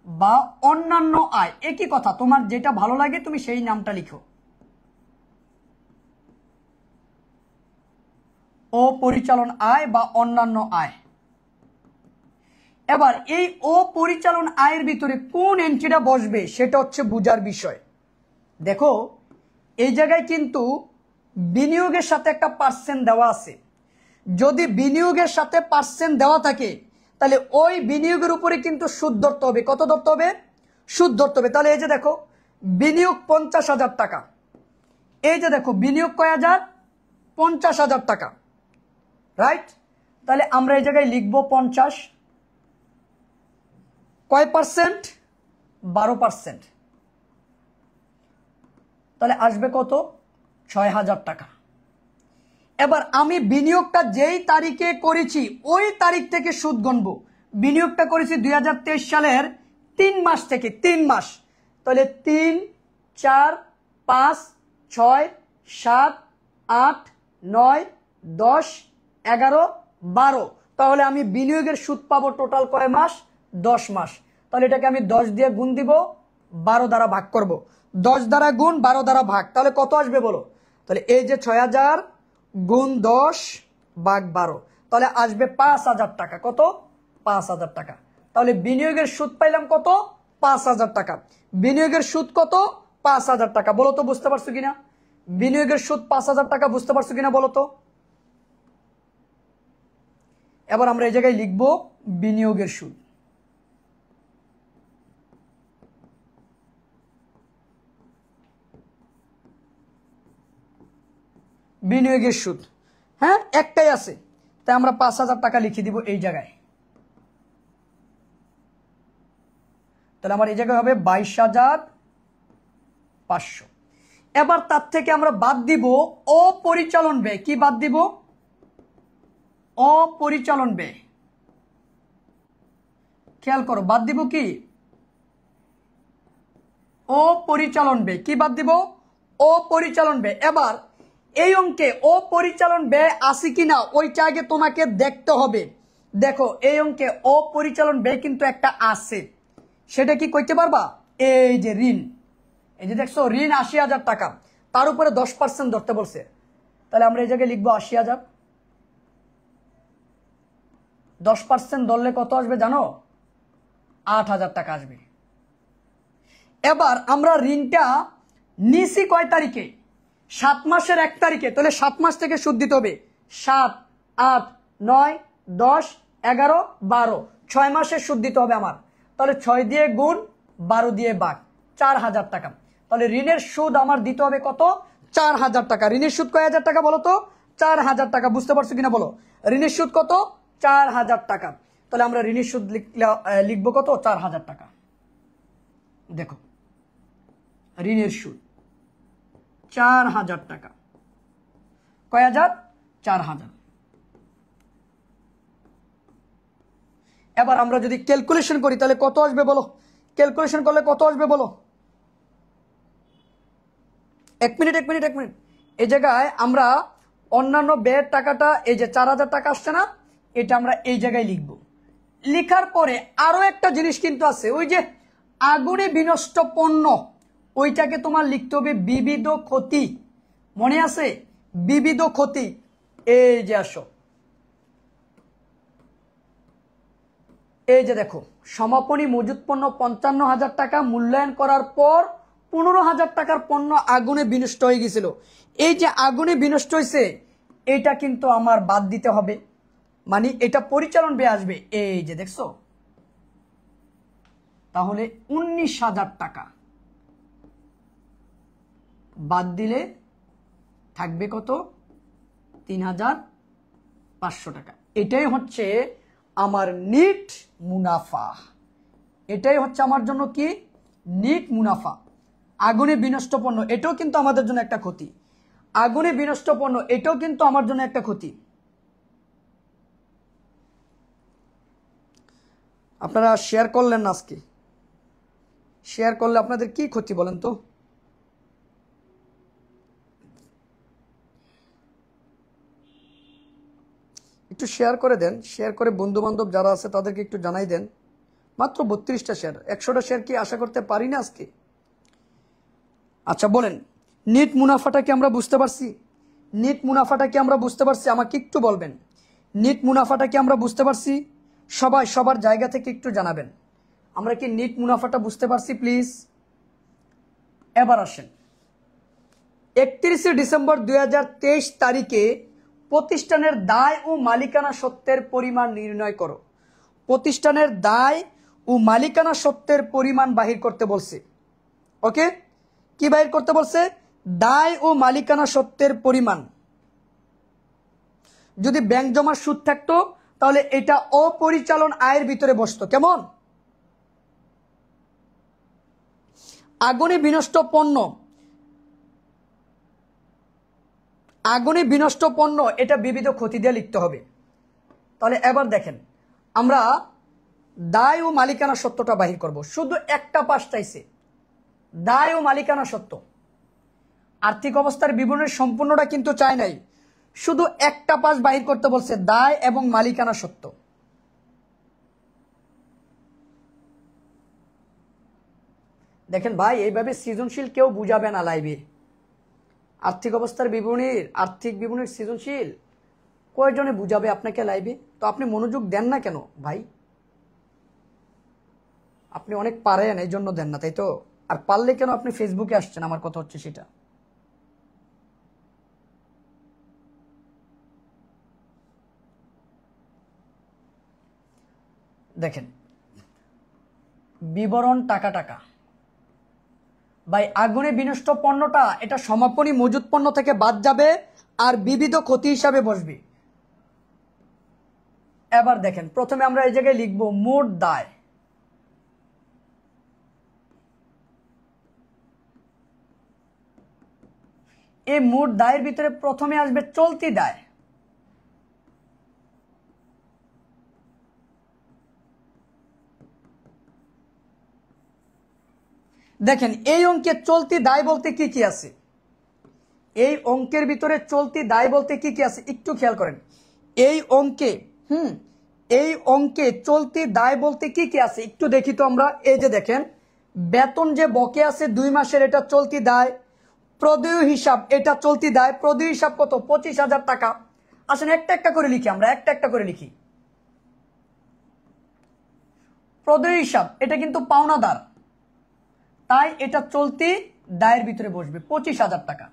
বা অন্যান্য আয়। একই কথা, তোমার যেটা ভালো লাগে তুমি সেই নামটা লিখো। অপরিচালন আয় বা অন্যান্য আয়। এবার এই অপরিচালন আয়ের ভিতরে কোন এন্ট্রিটা বসবে সেটা হচ্ছে বুঝার বিষয়। দেখো এই জায়গায় কিন্তু বিনিয়োগের সাথে একটা পার্সেন্ট দেওয়া আছে। যদি বিনিয়োগের সাথে পার্সেন্ট দেওয়া থাকে তাহলে ওই বিনিয়োগের উপরে কিন্তু সুদ ধরতে হবে। কত ধরতে হবে, সুদ ধরতে হবে। তাহলে এই যে দেখো বিনিয়োগ 50,000 টাকা, এই যে দেখো বিনিয়োগ কয় হাজার, 50,000 টাকা, রাইট। তাহলে আমরা এই জায়গায় লিখবো 50, কয় পার্সেন্ট, 12%। তাহলে আসবে কত, 6,000 টাকা। এবার আমি বিনিয়োগটা যেই তারিখে করেছি ওই তারিখ থেকে সুদ গণব। বিনিয়োগটা করেছি 2023 সালের 3 মাস থেকে, 3 মাস। তাহলে 3, 4, 5, 6, 7, 8, 9, 10, 11, 12। তাহলে আমি বিনিয়োগের সুদ পাবো টোটাল কয় মাস, 10 মাস। তাহলে এটাকে আমি 10 দিয়ে গুণ দিব, 12 দ্বারা ভাগ করব। 10 দ্বারা গুণ, 12 দ্বারা ভাগ, তাহলে কত আসবে বলো। তাহলে এই যে 6,000 গুণ 10 ভাগ 12, তাহলে আসবে 5,000 টাকা। কত, 5,000 টাকা। তাহলে বিনিয়োগের সুদ পাইলাম কত, 5,000 টাকা। বিনিয়োগের সুদ কত, 5,000 টাকা। বলো তো বুঝতে পারছো কিনা, বিনিয়োগের সুদ 5,000 টাকা বুঝতে পারছো কিনা বলো তো। এবার আমরা এই জায়গায় লিখবো বিনিয়োগের সুদ। বিনিয়োগের সুদ, হ্যাঁ একটাই আছে, তাই আমরা 5,000 টাকা লিখে দিব এই জায়গায়। তাহলে আমার এই জায়গায় হবে 22,500। এবার তার থেকে আমরা বাদ দিব অপরিচালন ব্যয়। কি বাদ দিব? অপরিচালন ব্যয়। খেয়াল করো, বাদ দিব কি? অপরিচালন ব্যয়। কি বাদ দিব? অপরিচালন ব্যয়। এবার এই অঙ্কে অপরিচালন ব্যয় আছে কিনা ওইটা আগে তোমাকে দেখতে হবে। দেখো এই অঙ্কে অপরিচালন ব্যয় কিন্তু একটা আছে, সেটা কি কইতে পারবা? এই যে ঋণ, এই যে দেখছো ঋণ ৮০,০০০ টাকা, তার উপরে 10% ধরতে বলছে। তাহলে আমরা এই জায়গায় লিখবো ৮০,০০০। 10% ধরলে কত আসবে জানো? ৮,০০০ টাকা আসবে। এবার আমরা ঋণটা নিছি কয় তারিখে? 7 মাসের 1 তারিখে। তাহলে 7 মাস থেকে সুদ দিতে হবে। 7, 8, 9, 10, 11, 12, 6 মাসের সুদ দিতে হবে আমার। তাহলে 6 দিয়ে গুণ, 12 দিয়ে ভাগ, 4,০০০ টাকা। তাহলে ঋণের সুদ আমার দিতে হবে কত? 4,০০০ টাকা। ঋণের সুদ কয় হাজার টাকা বলো তো? 4,০০০ টাকা। বুঝতে পারছো কিনা বলো? ঋণের সুদ কত? 4,০০০ টাকা। তাহলে আমরা ঋণের সুদ লিখবো কত? 4,০০০ টাকা। দেখো ঋণের সুদ 4,০০০ টাকা। কয় হাজার? 4,০০০। এবার আমরা যদি ক্যালকুলেশন করি তাহলে কত আসবে বলো? ক্যালকুলেশন করলে কত আসবে বলো? এক মিনিট। এই জায়গায় আমরা অন্যান্য ব্যয়ের টাকাটা, এই যে 4,০০০ টাকা আসছে না, এটা আমরা এই জায়গায় লিখব। লিখার পরে আরো একটা জিনিস কিন্তু আছে, ওই যে আগুনে বিনষ্ট পণ্য, ওইটাকে তোমার লিখতে হবে বিবিধ ক্ষতি। মনে আছে? বিবিধ ক্ষতি। এই যে আসো, এই যে দেখো, সমাপনী মজুত পণ্য 55,০০০ টাকা, মূল্যায়ন করার পর 15,০০০ টাকার পণ্য আগুনে বিনষ্ট হয়ে গেছিল। এই যে আগুনে বিনষ্ট হয়েছে, এটা কিন্তু আমার বাদ দিতে হবে, মানে এটা পরিচালন ব্যয় আসবে। এই যে দেখছো, তাহলে 19,০০০ টাকা বাদ দিলে থাকবে কত? 3,৫০০ টাকা। এটাই হচ্ছে আমার নিট মুনাফা। এটাই হচ্ছে আমার জন্য কি? নিট মুনাফা। আগুনে বিনষ্ট পণ্য, এটাও কিন্তু আমাদের জন্য একটা ক্ষতি। আগুনে বিনষ্ট পণ্য, এটাও কিন্তু আমার জন্য একটা ক্ষতি। আপনারা শেয়ার করলেন না আজকে? শেয়ার করলে আপনাদের কি ক্ষতি বলেন তো? একটু শেয়ার করে দেন। শেয়ার করে বন্ধু বান্ধব যারা আছে তাদেরকে একটু জানাই দেন। মাত্র 32টা শেয়ার, 100টা শেয়ার কি আশা করতে পারি না আজকে? আচ্ছা বলেন, নেট মুনাফাটা কি আমরা বুঝতে পারছি? নেট মুনাফাটা কি আমরা বুঝতে পারছি? আমাকে একটু বলবেন, নেট মুনাফাটা কি আমরা বুঝতে পারছি? সবাই সবার জায়গা থেকে একটু জানাবেন, আমরা কি নেট মুনাফাটা বুঝতে পারছি প্লিজ? এবার আসেন, 31শে ডিসেম্বর 2023 তারিখে প্রতিষ্ঠানের দায় ও মালিকানা সত্ত্বের পরিমাণ নির্ণয় করো। প্রতিষ্ঠানের দায় ও মালিকানা সত্ত্বের পরিমাণ বাহির করতে বলছে। ওকে, কি বাহির করতে বলছে? দায় ও মালিকানা সত্ত্বের পরিমাণ। যদি ব্যাংক জমার সুদ থাকতো তাহলে এটা অপরিচালন আয়ের ভিতরে বসতো। কেমন? আগুনে বিনষ্ট পণ্য, আগুনে বিনষ্ট পণ্য, এটা বিবিধ ক্ষতি দিয়ে লিখতে হবে। তাহলে এবার দেখেন, আমরা দায় ও মালিকানা সত্ত্বটা বাহির করব। শুধু একটা পাশ চাইছে, দায় ও মালিকানা সত্ত্ব। আর্থিক অবস্থার বিবরণের সম্পূর্ণটা কিন্তু চায় নাই, শুধু একটা পাশ বাহির করতে বলছে, দায় এবং মালিকানা সত্ত্ব। দেখেন ভাই, এইভাবে সৃজনশীল কেউ বুঝাবে না লাইভে। আর্থিক অবস্থার বিবরণীর, আর্থিক বিবরণীর সৃজনশীল কয়জনে বুঝাবে আপনাকে লাইভে? তো আপনি মনোযোগ দেন না কেন ভাই? আপনি অনেক পারেন এই জন্য দেন না, তাই তো? আর পারলে কেন আপনি ফেসবুকে আসছেন? আমার কথা হচ্ছে সেটা। দেখেন, বিবরণ টাকা টাকা ভাই, আগুনে বিনষ্ট পণ্যটা এটা সমাপনী মজুত পণ্য থেকে বাদ যাবে আর বিবিধ ক্ষতি হিসাবে বসবে। এবার দেখেন, প্রথমে আমরা এই জায়গায় লিখবো মোট দায়। এই মোট দায়ের ভিতরে প্রথমে আসবে চলতি দায়। দেখেন এই অঙ্কে চলতি দায় বলতে কি কি আছে, এই অঙ্কের ভিতরে চলতি দায় বলতে কি কি আছে একটু খেয়াল করেন। এই অঙ্কে এই অঙ্কে চলতি দায় বলতে কি কি আছে একটু দেখি তো আমরা। এই যে দেখেন বেতন যে বকে আছে 2 মাসের, এটা চলতি দায়। প্রদেয় হিসাব, এটা চলতি দায়। প্রদেয় হিসাব কত? 25,000 টাকা। আসেন একটা একটা করে লিখি, আমরা একটা একটা করে লিখি। প্রদেয় হিসাব এটা কিন্তু পাওনাদার, তাই এটা চলতি দায়ের ভিতরে বসবে 25,000 টাকা।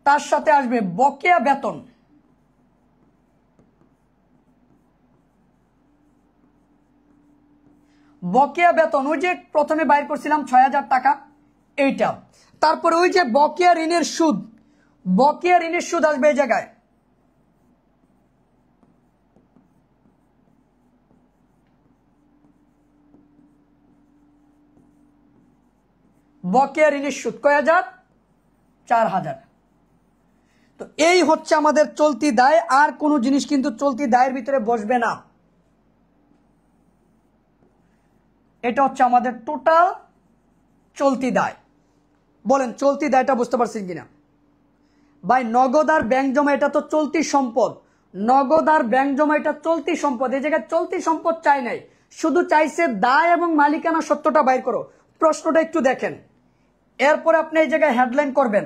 তার সাথে আসবে বকেয়া বেতন, বকেয়া বেতন ওই যে প্রথমে বাইর করছিলাম 6,000 টাকা, এইটা। তারপরে ওই যে বকেয়া ঋণের সুদ, বকেয়া ঋণের সুদ আসবে এই জায়গায়, বকেয়া ঋণের সুদ কয় হাজার? 4,000। তো এই হচ্ছে আমাদের চলতি দায়। আর কোনো জিনিস কিন্তু চলতি দায়ের ভিতরে বসবে না। এটা হচ্ছে আমাদের টোটাল চলতি দায়। বলেন চলতি দায়টা বুঝতে পারছেন কিনা ভাই? নগদ আর ব্যাংক জমা এটা তো চলতি সম্পদ, নগদ আর ব্যাংক জমা এটা চলতি সম্পদ। এই জায়গায় চলতি সম্পদ চাই নাই, শুধু চাইছে দায় এবং মালিকানা সত্যটা বাইর করো। প্রশ্নটা একটু দেখেন, এরপরে আপনি এই জায়গায় হেডলাইন করবেন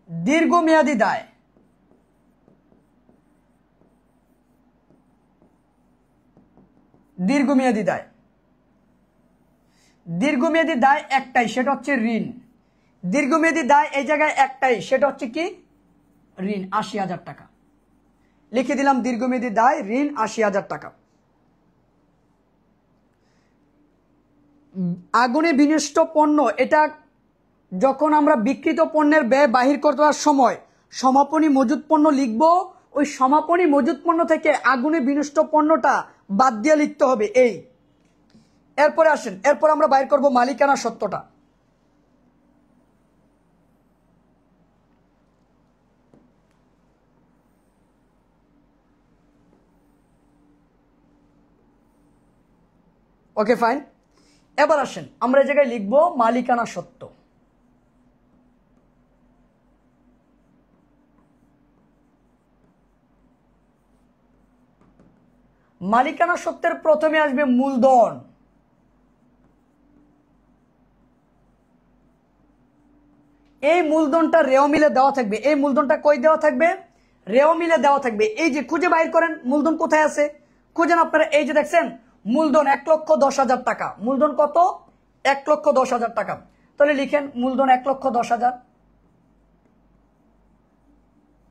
দীর্ঘমেয়াদী দায়। দীর্ঘমেয়াদী দায়, দীর্ঘমেয়াদী দায় একটাই, সেটা হচ্ছে ঋণ। দীর্ঘমেয়াদী দায় এই জায়গায় একটাই, সেটা হচ্ছে কি? ঋণ 80,000 টাকা। লিখে দিলাম দীর্ঘমেয়াদী দায় ঋণ 80,000 টাকা। আগুনে বিনষ্ট পণ্য, এটা যখন আমরা বিক্রিত পণ্যের ব্যয় বাহির করার সময় সমাপনী মজুত পণ্য লিখব, ওই সমাপনী মজুত পণ্য থেকে আগুনে বিনষ্ট পণ্যটা বাদ দিয়ে লিখতে হবে এই। এরপরে আসেন, এরপর আমরা বাইর করব মালিকানা সত্যটা। Okay fine. এবার আসেন আমরা এই জায়গায় লিখব মালিকানা সত্য। মালিকানা সত্যের প্রথমে আসবে মূলধন। এই মূলধনটা রেও মিলে দেওয়া থাকবে। এই মূলধনটা কই দেওয়া থাকবে? রেও মিলে দেওয়া থাকবে। এই যে খুঁজে বাইর করেন মূলধন কোথায় আছে, খুঁজেন আপনারা। এই যে দেখছেন মূলধন 1,10,000 টাকা। মূলধন কত? 1,10,000 টাকা। তাহলে লিখেন মূলধন 1,10,000।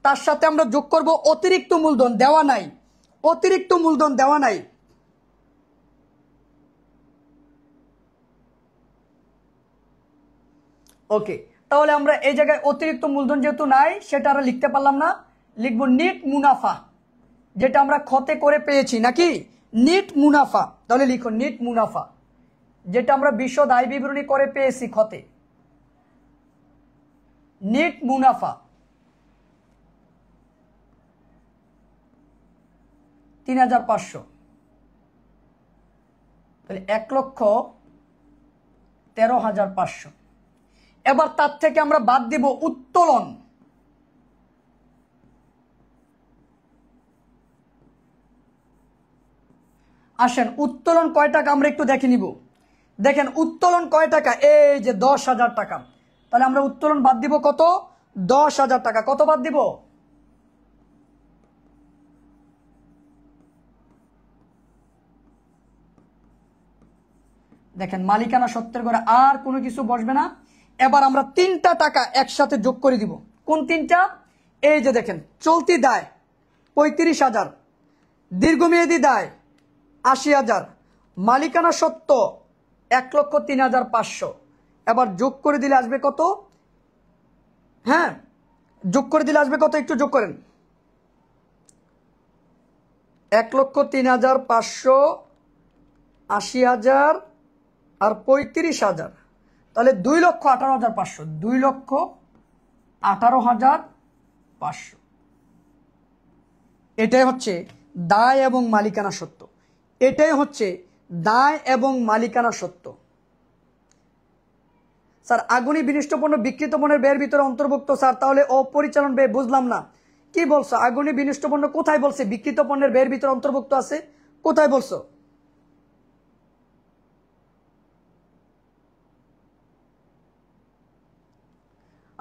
তার সাথে আমরা যোগ করব অতিরিক্ত মূলধন, দেওয়া নাই, অতিরিক্ত মূলধন দেওয়া নাই। ওকে, তাহলে আমরা এই জায়গায় অতিরিক্ত মূলধন যেহেতু নাই সেটা আমরা লিখতে পারলাম না, লিখবো নিট মুনাফা, যেটা আমরা খতে করে পেয়েছি নাকি, নিট মুনাফা। তাহলে লিখো নিট মুনাফা, যেটা আমরা বিশদ আয় বিবরণী করে পেয়েছি খতে। নিট মুনাফা 3,500। তাহলে 1,13,500। এবার তার থেকে আমরা বাদ দিব উত্তোলন। আসেন উত্তোলন কয় টাকা আমরা একটু দেখে নিব। দেখেন উত্তোলন কয় টাকা, এই যে 10,000 টাকা। তাহলে আমরা উত্তোলন বাদ দিব কত? 10,000 টাকা। কত বাদ দিব? দেখেন মালিকানা সত্ত্বের ঘরে আর কোনো কিছু বসবে না। এবার আমরা 3টা টাকা একসাথে যোগ করে দিব। কোন 3টা? এই যে দেখেন চলতি দায় 35,000, দীর্ঘমেয়াদী দায় 80,000, মালিকানা সত্ত্ব 1,03,500। এবার যোগ করে দিলে আসবে কত? হ্যাঁ, যোগ করে দিলে আসবে কত? একটু যোগ করেন। 1,03,500, 80,000 আর 35,000। তাহলে 2,18,500, 2,18,500। এটাই হচ্ছে দায় এবং মালিকানা সত্ত্ব। এটাই হচ্ছে দায় এবং মালিকানা সত্ত্ব। স্যার আগুনি বিনিষ্ট পণ্য বিক্রিত পণ্যের ব্যয়ের ভিতরে অন্তর্ভুক্ত স্যার, তাহলে অপরিচালন ব্যয় বুঝলাম না, কি বলছো? আগুনি বিনিষ্ট পণ্য কোথায় বলছে বিক্রিত পণ্যের ব্যয়ের ভিতরে অন্তর্ভুক্ত আছে? কোথায় বলছো?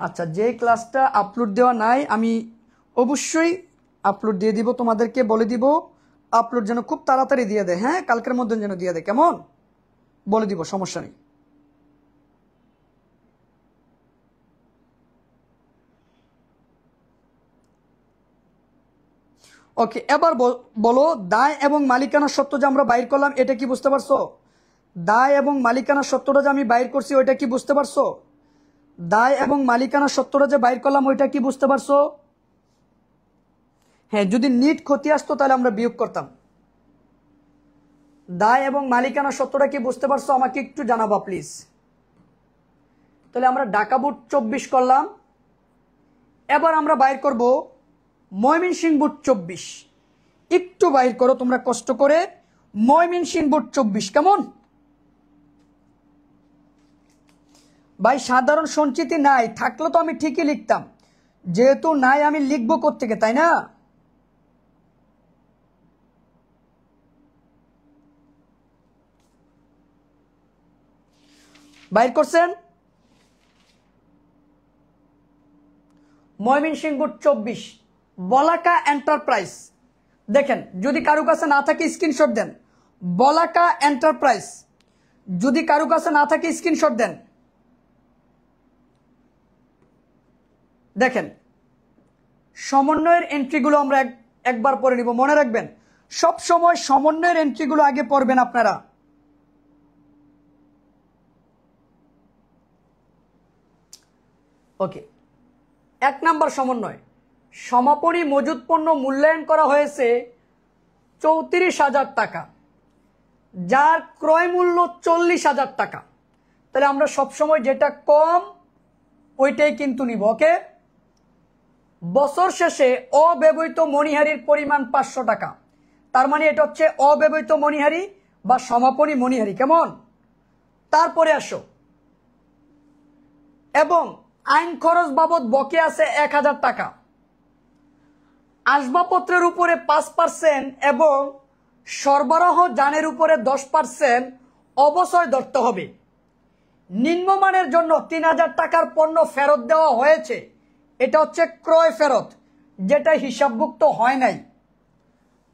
আচ্ছা, যে ক্লাসটা আপলোড দেওয়া নাই আমি অবশ্যই আপলোড দিয়ে দিব, তোমাদেরকে বলে দিব আপলোড যেন খুব তাড়াতাড়ি দিয়ে দেয়। হ্যাঁ, কালকের মধ্যে যেন দিয়ে দেয়, কেমন? বলে দিব, সমস্যা নেই। ওকে, এবার বলো দায় এবং মালিকানা সত্ত্ব যে আমরা বাইর করলাম এটা কি বুঝতে পারছো? দায় এবং মালিকানা সত্ত্বটা যে আমি বাইর করছি ওইটা কি বুঝতে পারছো? দায় এবং মালিকানা সত্ত্বটা যে বাইর করলাম ওইটা কি বুঝতে পারছো? হ্যাঁ, যদি নিট ক্ষতি আসতো তাহলে আমরা বিয়োগ করতাম। দায় এবং মালিকানা সত্ত্বটা কি বুঝতে পারছো? আমাকে একটু জানাবা প্লিজ। তাহলে আমরা ঢাকা বুট 24 করলাম। এবার আমরা বাইর করব ময়মনসিংহ বুট 24। একটু বাইর করো তোমরা কষ্ট করে, ময়মনসিংহ বুট 24 কেমন? ভাই সাধারণ সঞ্চিতি নাই, থাকলে তো আমি ঠিকই লিখতাম, যেহেতু নাই আমি লিখবো কোত্থেকে, তাই না? বাইর করছেন ময়মনসিংহ বুট 24 বলাকা এন্টারপ্রাইজ। দেখেন যদি কারো কাছে না থাকে স্ক্রিনশট দেন, বলাকা এন্টারপ্রাইজ। যদি কারো কাছে না থাকে স্ক্রিনশট দেন। দেখেন সমন্বয়ের এন্ট্রিগুলো আমরা একবার পড়ে নিব, মনে রাখবেন সব সময় সমন্বয়ের এন্ট্রিগুলো আগে পড়বেন আপনারা। ওকে, 1 নাম্বার সমন্বয়, সমাপনী মজুত পণ্য মূল্যায়ন করা হয়েছে 34,000 টাকা, যার ক্রয় মূল্য 40,000 টাকা। তাহলে আমরা সবসময় যেটা কম ওইটাই কিন্তু নিব। ওকে, বছর শেষে অব্যবহৃত মণিহারির পরিমাণ 500 টাকা, তার মানে এটা হচ্ছে অব্যবহৃত মণিহারি বা সমাপনী মণিহারি, কেমন? তারপরে আসো, এবং আইন খরচ বাবদ বকেয়া আছে 1,000 টাকা, আসবাবপত্রের উপরে 5% এবং সরবরাহ যানের উপরে 10% অবশ্যই ধরতে হবে। নিম্নমানের জন্য 3,000 টাকার পণ্য ফেরত দেওয়া হয়েছে, এটা হচ্ছে ক্রয় ফেরত, যেটা হিসাবভুক্ত হয় নাই।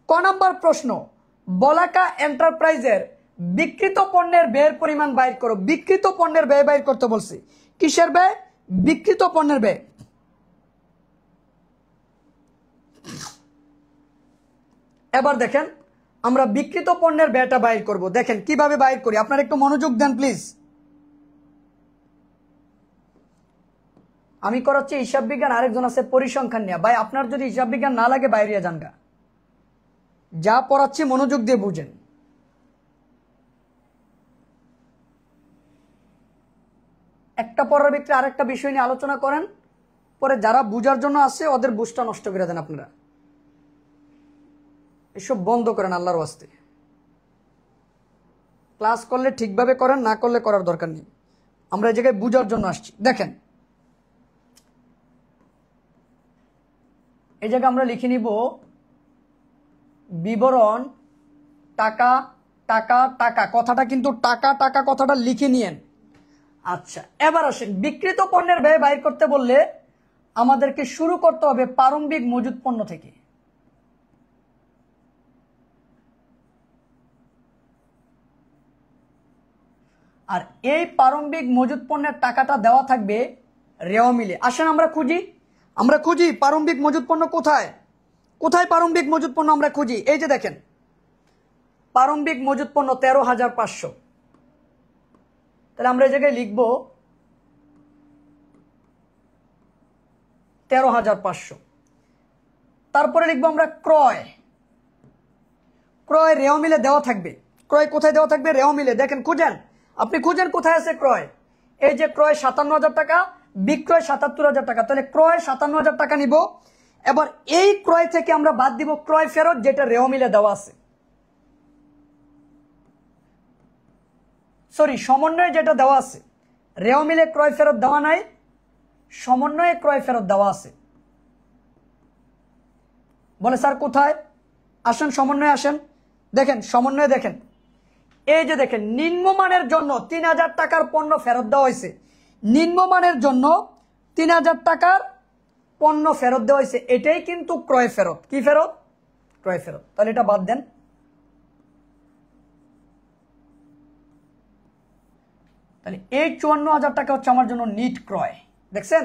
ক নাম্বার প্রশ্ন, বলাকা এন্টারপ্রাইজের বিক্রিত পণ্যের ব্যয়ের পরিমাণ বাইর করো। বিক্রিত পণ্যের ব্যয় বাইর করতে বলছি। কিসের ব্যয়? বিক্রিত পণ্যের ব্যয়। এবার দেখেন আমরা বিক্রিত পণ্যের ব্যয়টা বাইর করব। দেখেন কিভাবে বাইর করি, আপনারা একটু মনোযোগ দেন প্লিজ। আমি করাচ্ছি হিসাব বিজ্ঞান, আরেকজন আছে পরিসংখ্যান নিয়ে। ভাই আপনার যদি হিসাব বিজ্ঞান না লাগে বাইরে যান গা, যা পড়াচ্ছি মনোযোগ দিয়ে বুঝেন। একটা পড়ার ভিতরে আরেকটা বিষয় নিয়ে আলোচনা করেন, পরে যারা বুঝার জন্য আসে ওদের বুঝটা নষ্ট করে দেন আপনারা। এসব বন্ধ করেন আল্লাহর ওয়াস্তে। ক্লাস করলে ঠিকভাবে করেন, না করলে করার দরকার নেই। আমরা এই জায়গায় বুঝার জন্য আসছি। দেখেন এই জায়গায় আমরা লিখে নিব বিবরণ টাকা টাকা টাকা, কথাটা কিন্তু টাকা টাকা কথাটা লিখে নিয়েন। আচ্ছা, এবার আসেন বিক্রিত পণ্যের ব্যয় বাইর করতে বললে আমাদেরকে শুরু করতে হবে প্রারম্ভিক মজুত পণ্য থেকে। আর এই প্রারম্ভিক মজুত পণ্যের টাকাটা দেওয়া থাকবে রেওয়া মিলে। আসেন আমরা খুঁজি প্রারম্ভিক মজুত পণ্য কোথায়, কোথায় প্রারম্ভিক মজুত পণ্য আমরা খুঁজি। এই যে দেখেন প্রারম্ভিক মজুত পণ্য 13,500। তাহলে আমরা এই জায়গায় লিখব 13,500। তারপরে লিখবো আমরা ক্রয়। ক্রয় রেওয়া মিলে দেওয়া থাকবে। ক্রয় কোথায় দেওয়া থাকবে? রেওয়া মিলে। দেখেন খুঁজেন, আপনি খুঁজেন কোথায় আছে ক্রয়। এই যে ক্রয় 57,000 টাকা, বিক্রয় 77,000 টাকা, তাহলে ক্রয় 57,000 টাকা নিব। এবার এই ক্রয় থেকে আমরা বাদ দিব ক্রয় ফেরত, যেটা রেও মিলে দেওয়া আছে, সরি সমন্বয়ে যেটা দেওয়া আছে। রেও মিলে ক্রয় ফেরত দেওয়া নাই, সমন্বয়ে ক্রয় ফেরত দেওয়া আছে। বলে স্যার কোথায়? আসেন সমন্বয়ে আসেন, দেখেন সমন্বয়ে দেখেন, এই যে দেখেন নিম্নমানের জন্য 3,000 টাকার পণ্য ফেরত দেওয়া হয়েছে, নিম্নমানের জন্য 3,000 টাকার পণ্য ফেরত দেওয়া হয়েছে, এটাই কিন্তু ক্রয় ফেরত। কি ফেরত? ক্রয় ফেরত। তাহলে এটা বাদ দেন। তাহলে এই 54,000 টাকা হচ্ছে আমার জন্য নিট ক্রয়, দেখছেন।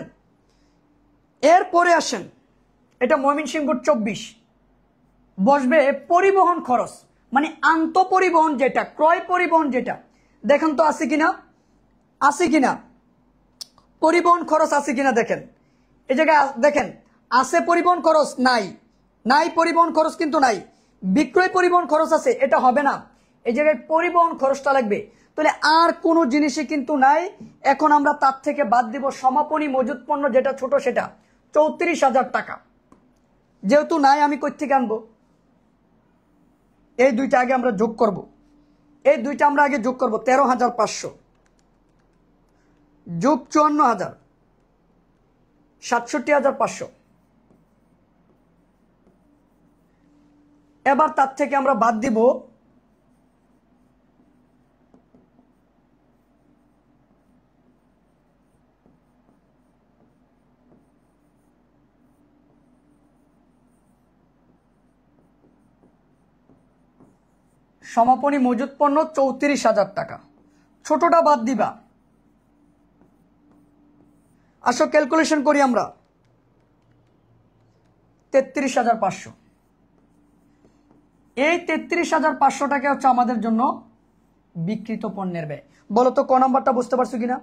এরপরে আসেন, এটা ময়মনসিংহ 24 বসবে পরিবহন খরচ, মানে আন্ত পরিবহন যেটা, ক্রয় পরিবহন যেটা, দেখেন তো আছে কিনা, আছে কিনা পরিবহন খরচ আছে কিনা দেখেন। এই জায়গায় দেখেন আছে পরিবহন খরচ, নাই, নাই পরিবহন খরচ কিন্তু নাই। বিক্রয় পরিবহন খরচ আছে, এটা হবে না, এই জায়গায় পরিবহন খরচটা লাগবে। তাহলে আর কোনো জিনিসই কিন্তু নাই। এখন আমরা তার থেকে বাদ দিব সমাপনী মজুদ পণ্য যেটা ছোট, সেটা 34,000 টাকা। যেহেতু নাই আমি কই থেকে আনবো? এই দুইটা আগে আমরা যোগ করব, এই দুইটা আমরা আগে যোগ করব। 13,500 যোগ 54,000, 67,500। এবার তার থেকে আমরা বাদ দিব সমাপনী মজুদ পণ্য 34,000 টাকা, ছোটটা বাদ দিবা। আসো ক্যালকুলেশন করি আমরা। 33,500, এই 33,500 টাকা হচ্ছে আমাদের জন্য বিক্রিত পণ্যের ব্যয়। বলো তো ক নাম্বারটা বুঝতে পারছো কিনা?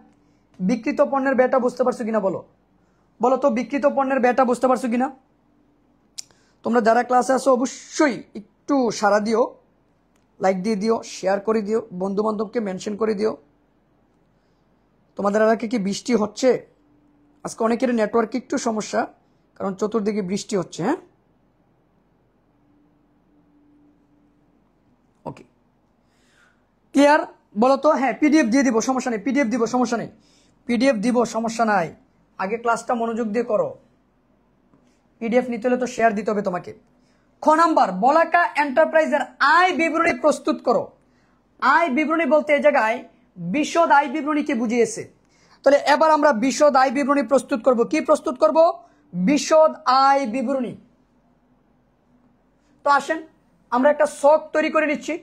বিক্রিত পণ্যের ব্যয়টা বুঝতে পারছো কিনা? বলো, বলো তো বিক্রিত পণ্যের ব্যয়টা বুঝতে পারছো কিনা? তোমরা যারা ক্লাসে আসো অবশ্যই একটু সাড়া দিও, লাইক দিয়ে দিও, শেয়ার করে দিও, বন্ধু বান্ধবকে মেনশন করে দিও। তোমাদের এলাকায় কি বৃষ্টি হচ্ছে? আজকে অনেকের নেটওয়ার্কে একটু সমস্যা, কারণ চতুর্দিকে বৃষ্টি হচ্ছে। হ্যাঁ, ওকে, ক্লিয়ার? বলো তো। হ্যাঁ, পিডিএফ দিয়ে দিব, সমস্যা নেই, পিডিএফ দিব, সমস্যা নেই, পিডিএফ দিব, সমস্যা নাই। আগে ক্লাসটা মনোযোগ দিয়ে করো। পিডিএফ নিতে হলে তো শেয়ার দিতে হবে তোমাকে। খ নাম্বার, বলাকা এন্টারপ্রাইজের আয় বিবরণী প্রস্তুত করো। আয় বিবরণী বলতে এই জায়গায় বিশদ আয় বিবরণীকে বুঝিয়েছে। তাহলে এবার আমরা বিশদ আয় বিবরণী প্রস্তুত করব। কি প্রস্তুত করব? বিশদ আয় বিবরণী। তো আসেন আমরা একটা ছক তৈরি করে নিচ্ছি।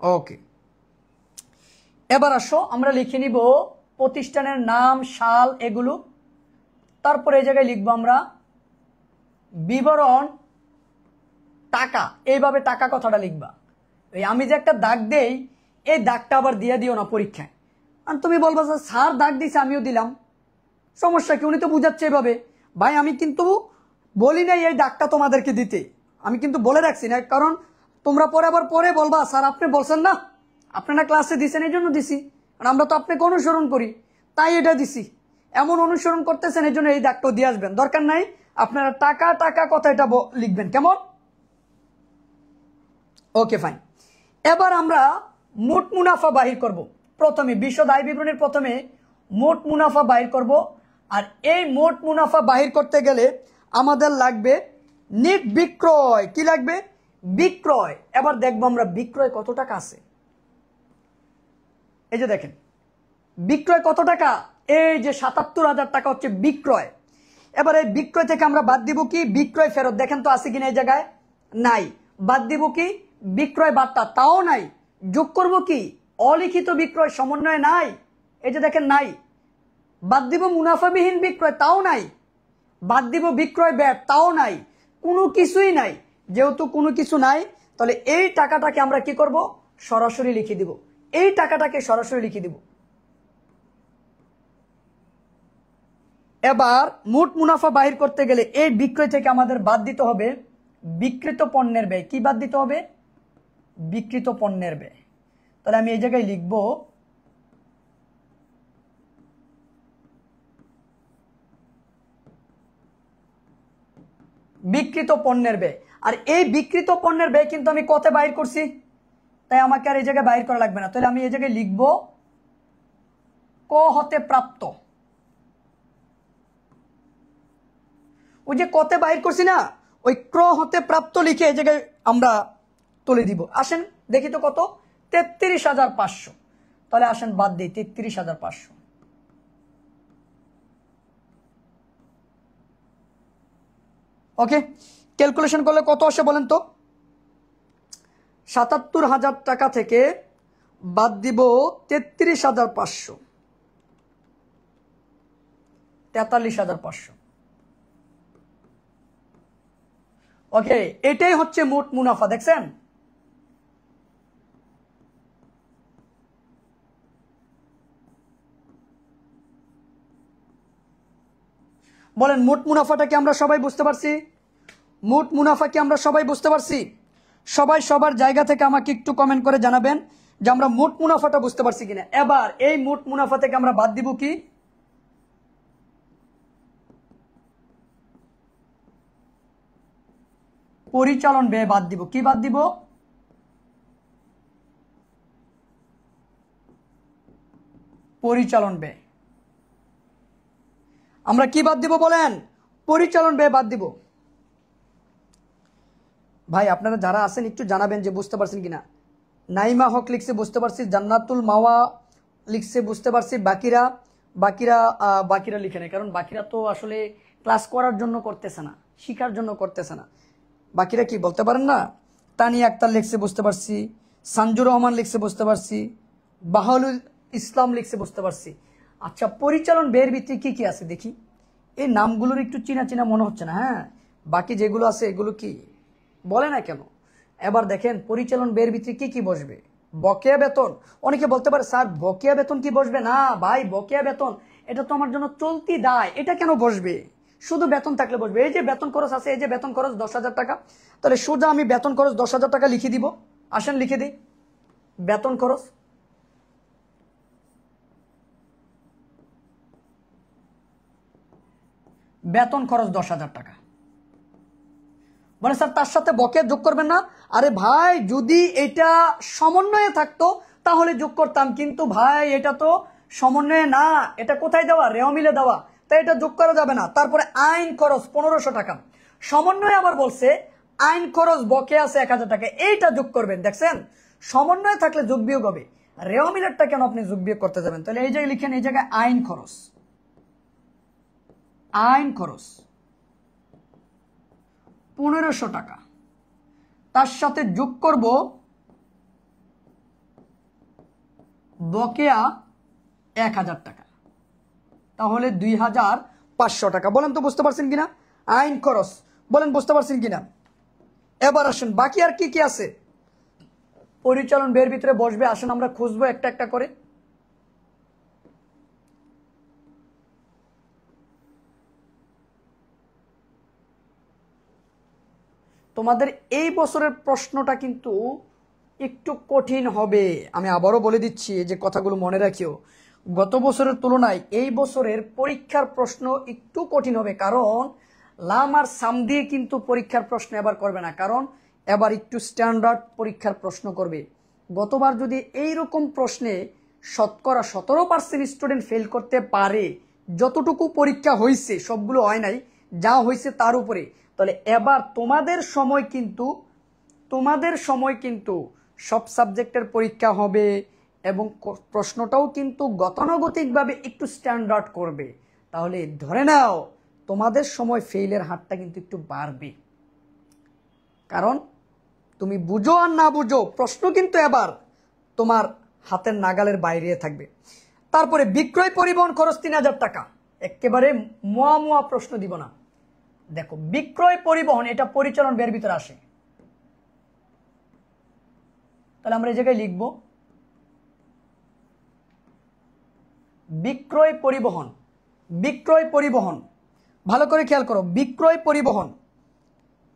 ওকে, এবার আসো আমরা লিখে নিব প্রতিষ্ঠানের নাম, সাল, এগুলো। তারপরে এই জায়গায় লিখবো আমরা বিবরণ টাকা। এইভাবে টাকা কথাটা লিখবা। এই আমি যে একটা দাগ দেই, এই দাগটা আবার দিয়ে দিও না পরীক্ষায়। আর তুমি বলবা যে স্যার দাগ দিছে আমিও দিলাম, সমস্যা কি? উনি তো বুঝাচ্ছে এভাবে। ভাই আমি কিন্তু বলি নাই এই দাগটা তোমাদেরকে দিতে, আমি কিন্তু বলে রাখছি না, কারণ তোমরা পরে আবার পরে বলবা স্যার আপনি বলছেন না, আপনারা ক্লাসে দিছেন এই জন্য দিছি, আর আমরা তো আপনাকে অনুসরণ করি তাই এটা দিছি। এমন অনুসরণ করতেছেন এই জন্য এই দাগটাও দিয়ে আসবেন, দরকার নাই। আপনারা টাকা টাকা কথা এটা লিখবেন, কেমন? Okay fine. এবার আমরা মোট মুনাফা বাহির করব। প্রথমে বিশদ আয় বিবরণীর প্রথমে মোট মুনাফা বাহির করব। আর এই মোট মুনাফা বাহির করতে গেলে আমাদের লাগবে নিট বিক্রয়। কি লাগবে? বিক্রয়। এবার দেখবো আমরা বিক্রয় কত টাকা আছে। এই যে দেখেন বিক্রয় কত টাকা, এই যে 77,000 টাকা হচ্ছে বিক্রয়। এবার এই বিক্রয় থেকে আমরা বাদ দিব কি? বিক্রয় ফেরত। দেখেন তো আছে কিনা এই জায়গায়? নাই। বাদ দিব কি? বিক্রয় বার্তা, তাও নাই। যোগ করব কি? অলিখিত বিক্রয় সমন্বয়, নাই। এই যে দেখেন নাই। বাদ দিব মুনাফাবিহীন বিক্রয়, তাও নাই। বাদ দিব বিক্রয় ব্যয়, তাও নাই, কোনো কিছুই নাই। যেহেতু কোনো কিছু নাই, তাহলে এই টাকাটাকে আমরা কি করব, সরাসরি লিখে দিব, এই টাকাটাকে সরাসরি লিখে দিব। এবার মোট মুনাফা বাহির করতে গেলে এই বিক্রয় থেকে আমাদের বাদ দিতে হবে বিক্রিত পণ্যের ব্যয়। কি বাদ দিতে হবে? বিক্রিত পণ্যের ব্যয়। তাহলে আমি এই জায়গায় লিখব বিক্রিত পণ্যের ব্যয়। আর এই বিক্রিত পণ্যের ব্যয় কিন্তু আমি কত বাইর করছি, তাই আমাকে আর এই জায়গায় বাইর করা লাগবে না। তাহলে আমি এই জায়গায় লিখব ক হতে প্রাপ্ত। ওই যে কতে বাইর করছি না, ওই ক্র হতে প্রাপ্ত লিখে এই জায়গায় আমরা তুলে দিব। আসেন দেখি তো কত, 33,500। তাহলে আসেন বাদ দিই 33,500। ওকে, ক্যালকুলেশন করলে কত আসে বলেন তো? 77,000 টাকা থেকে বাদ দিব 33,500, 43,500। ওকে, এটাই হচ্ছে মোট মুনাফা। দেখছেন? বলেন মোট মুনাফাটা কি আমরা সবাই বুঝতে পারছি? মোট মুনাফা কি আমরা সবাই বুঝতে পারছি? সবাই সবার জায়গা থেকে আমাকে একটু কমেন্ট করে জানাবেন যে আমরা মোট মুনাফাটা বুঝতে পারছি কিনা। এবার এই মোট মুনাফা থেকে আমরা বাদ দিব কি, পরিচালন ব্যয় বাদ দিব। কি বাদ দিব? পরিচালন ব্যয়। আমরা কি বাদ দিব বলেন? পরিচালন ব্যয় বাদ দিব। ভাই আপনারা যারা আছেন একটু জানাবেন যে বুঝতে পারছেন কিনা। নাইমা হক লিখছে বুঝতে পারছি, জান্নাতুল মাওয়া লিখছে বুঝতে পারছি, বাকিরা বাকিরা বাকিরা লিখে নেই, কারণ বাকিরা তো আসলে ক্লাস করার জন্য করতেছে না, শিখার জন্য করতেছে না। বাকিরা কি বলতে পারেন না? তানিয়া আক্তার লিখছে বুঝতে পারছি, সানজুর রহমান লিখছে বুঝতে পারছি, বাহালুল ইসলাম লিখছে বুঝতে পারছি। আচ্ছা, পরিচালন ব্যয়ের ভিত্তি কি কি আছে দেখি। এই নামগুলোর একটু চিনা চিনা মনে হচ্ছে না? হ্যাঁ, বাকি যেগুলো আছে এগুলো কি বলে না কেন? এবার দেখেন পরিচালন ব্যয়ের ভিত্তি কি কি বসবে। বকেয়া বেতন। অনেকে বলতে পারে স্যার বকেয়া বেতন কি বসবে? না ভাই, বকেয়া বেতন এটা তো আমার জন্য চলতি দায়, এটা কেন বসবে? শুধু বেতন থাকলে বসবে। এই যে বেতন খরচ আছে, এই যে বেতন খরচ 10,000 টাকা, তাহলে সোজা আমি বেতন খরচ 10,000 টাকা লিখে দিব। আসেন লিখে দিই বেতন খরচ। বেতন খরচ 10,000 টাকা। মানে স্যার তার সাথে বকেয়া যোগ করবেন না? আরে ভাই, যদি এটা সমন্বয়ে থাকতো তাহলে যোগ করতাম, কিন্তু ভাই এটা তো সমন্বয়ে না, এটা কোথায় দেওয়া? রেও মিলে দেওয়া, তাই এটা যোগ করা যাবে না। তারপরে আইন খরচ 1500 টাকা, সমন্বয়ে আবার বলছে আইন খরচ বকেয়া আছে 1000 টাকা, এইটা যোগ করবেন। দেখছেন, সমন্বয়ে থাকলে যোগ বিয়োগ হবে, রেও মিলেরটা কেন আপনি যোগ বিয়োগ করতে যাবেন? তাহলে এই জায়গায় লিখেন, এই জায়গায় আইন খরচ, আইন খরচ 1500 টাকা, তার সাথে যোগ করব বকেয়া 1000 টাকা, তাহলে 2500 টাকা। বলেন তো বুঝতে পারছেন কিনা? আইন খরচ বলেন বুঝতে পারছেন কিনা? এবার আসেন বাকি আর কি কি আছে পরিচালন ব্যয়ের ভিতরে বসবে। আসেন আমরা খুঁজবো একটা একটা করে। তোমাদের এই বছরের প্রশ্নটা কিন্তু একটু কঠিন হবে, আমি আবারও বলে দিচ্ছি, যে কথাগুলো মনে রাখিও। গত বছরের তুলনায় এই বছরের পরীক্ষার প্রশ্ন একটু কঠিন হবে, কারণ লাম আর সাম দিয়ে কিন্তু পরীক্ষার প্রশ্ন এবার করবে না, কারণ এবার একটু স্ট্যান্ডার্ড পরীক্ষার প্রশ্ন করবে। গতবার যদি এইরকম প্রশ্নে শতকরা 17% স্টুডেন্ট ফেল করতে পারে, যতটুকু পরীক্ষা হয়েছে সবগুলো হয় নাই, যা হয়েছে তার উপরে, তাহলে এবার তোমাদের সময় কিন্তু সব সাবজেক্টের পরীক্ষা হবে এবং প্রশ্নটাও কিন্তু গতানুগতিকভাবে একটু স্ট্যান্ডার্ড করবে। তাহলে ধরে নাও তোমাদের সময় ফেইলের হারটা কিন্তু একটু বাড়বে, কারণ তুমি বুঝো আর না বুঝো প্রশ্ন কিন্তু এবার তোমার হাতের নাগালের বাইরে থাকবে। তারপরে বিক্রয় পরিবহন খরচ 3000 টাকা, একেবারে মুয়া প্রশ্ন দিব না, দেখো বিক্রয় পরিবহন এটা পরিচালন ব্যয়ের ভিতরে আসে, তাহলে আমরা এই জায়গায় লিখব বিক্রয় পরিবহন। বিক্রয় পরিবহন ভালো করে খেয়াল করো, বিক্রয় পরিবহন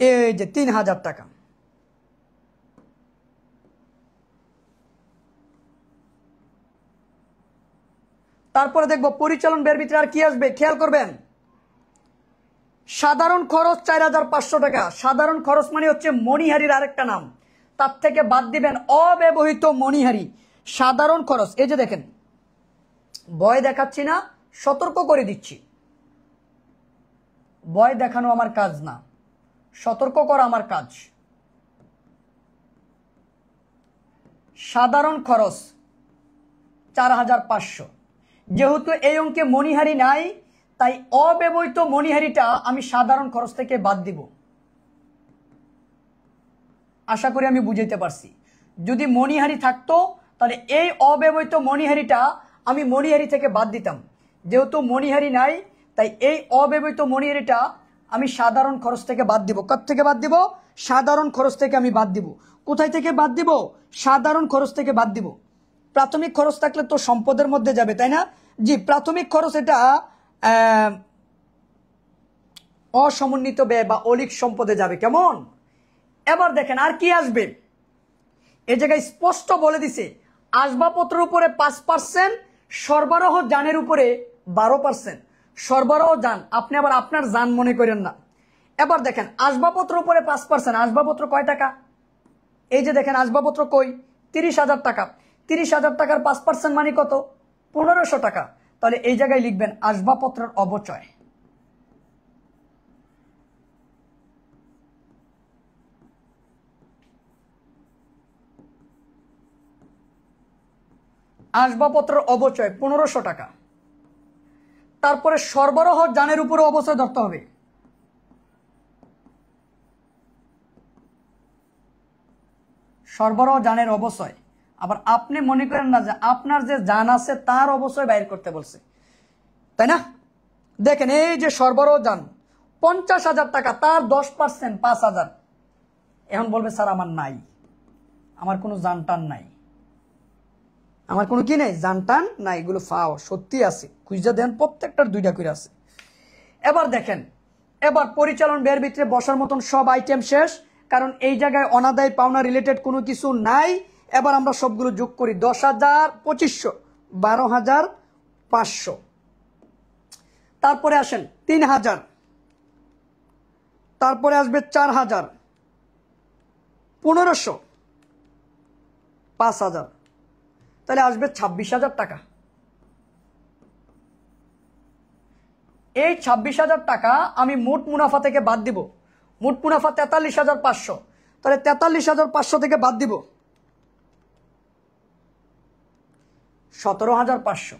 এই যে 3000 টাকা। তারপরে দেখব পরিচালন ব্যয়ের ভিতরে আর কি আসবে, খেয়াল করবেন। সাধারণ খরচ 4500 টাকা। সাধারণ খরচ মানে হচ্ছে মণিহারির আরেকটা নাম, তার থেকে বাদ দিবেন অব্যবহৃত মণিহারি। সাধারণ খরচ এই যে দেখেন, ভয় দেখাচ্ছি না, সতর্ক করে দিচ্ছি। ভয় দেখানো আমার কাজ না, সতর্ক করা আমার কাজ। সাধারণ খরচ 4500। যেহেতু এই অঙ্কে মণিহারি নাই, তাই অব্যবহৃত মণিহারিটা আমি সাধারণ খরচ থেকে বাদ দিব। আশা করি আমি বুঝাইতে পারছি। যদি মণিহারি থাকতো তাহলে এই অব্যবহৃত মণিহারিটা আমি মণিহারি থেকে বাদ দিতাম। যেহেতু মণিহারি নাই, তাই এই অব্যবহৃত মণিহারিটা আমি সাধারণ খরচ থেকে বাদ দিব। কোথা থেকে বাদ দিব? সাধারণ খরচ থেকে আমি বাদ দিব। কোথায় থেকে বাদ দিব? সাধারণ খরচ থেকে বাদ দিব। প্রাথমিক খরচ থাকলে তো সম্পদের মধ্যে যাবে, তাই না? জি, প্রাথমিক খরচ এটা অসমন্বিত ব্যয় বা অলিক সম্পদে যাবে। কেমন? এবার দেখেন আর কি আসবে। এই জায়গায় স্পষ্ট বলে দিছে আসবাবপত্রের উপরে 5%, সরবরাহ যানের উপরে 12%। সরবরাহ যান, আপনি আবার আপনার যান মনে করেন না। এবার দেখেন আসবাবপত্রের উপরে 5%। আসবাবপত্র কয় টাকা? এই যে দেখেন আসবাবপত্র কই, 30,000 টাকা। 30,000 টাকার 5% মানে কত? 1500 টাকা। তাহলে এই জায়গায় লিখবেন আসবাবপত্রের অবচয়। আসবাবপত্রের অবচয় 1500 টাকা। তারপরে সরবরাহ যানের উপরে অবচয় ধরতে হবে। সরবরাহ যানের অবচয়। আবার আপনি মনে করেন না যে আপনার যে যান আছে তার অবচয় বাইর করতে বলছে, তাই না? দেখেন এই যে সরবরাহ যান 50,000 টাকা, তার 10% 5,000। এখন বলবে স্যার আমার নাই, আমার কোনো যান টান নাই, আমার কোনো কি নেই, যান টান নাই। এগুলো ফাও সত্যি আছে, খুঁজে দেন, প্রত্যেকটার 2টা করে আছে। এবার দেখেন, এবার পরিচালন ব্যয়ের ভিতরে বসার মতন সব আইটেম শেষ, কারণ এই জায়গায় অনাদায় পাওনা রিলেটেড কোনো কিছু নাই। এবার আমরা সবগুলো যোগ করি। 10,000, 2500, 12,500। তারপরে আসেন 3,000, তারপরে আসবে 4,000, 1500, 5,000, তাহলে আসবে 26,000 টাকা। এই 26,000 টাকা আমি মোট মুনাফা থেকে বাদ দিব। মোট মুনাফা 43,500, তাহলে 43,500 থেকে বাদ দিব 17,500।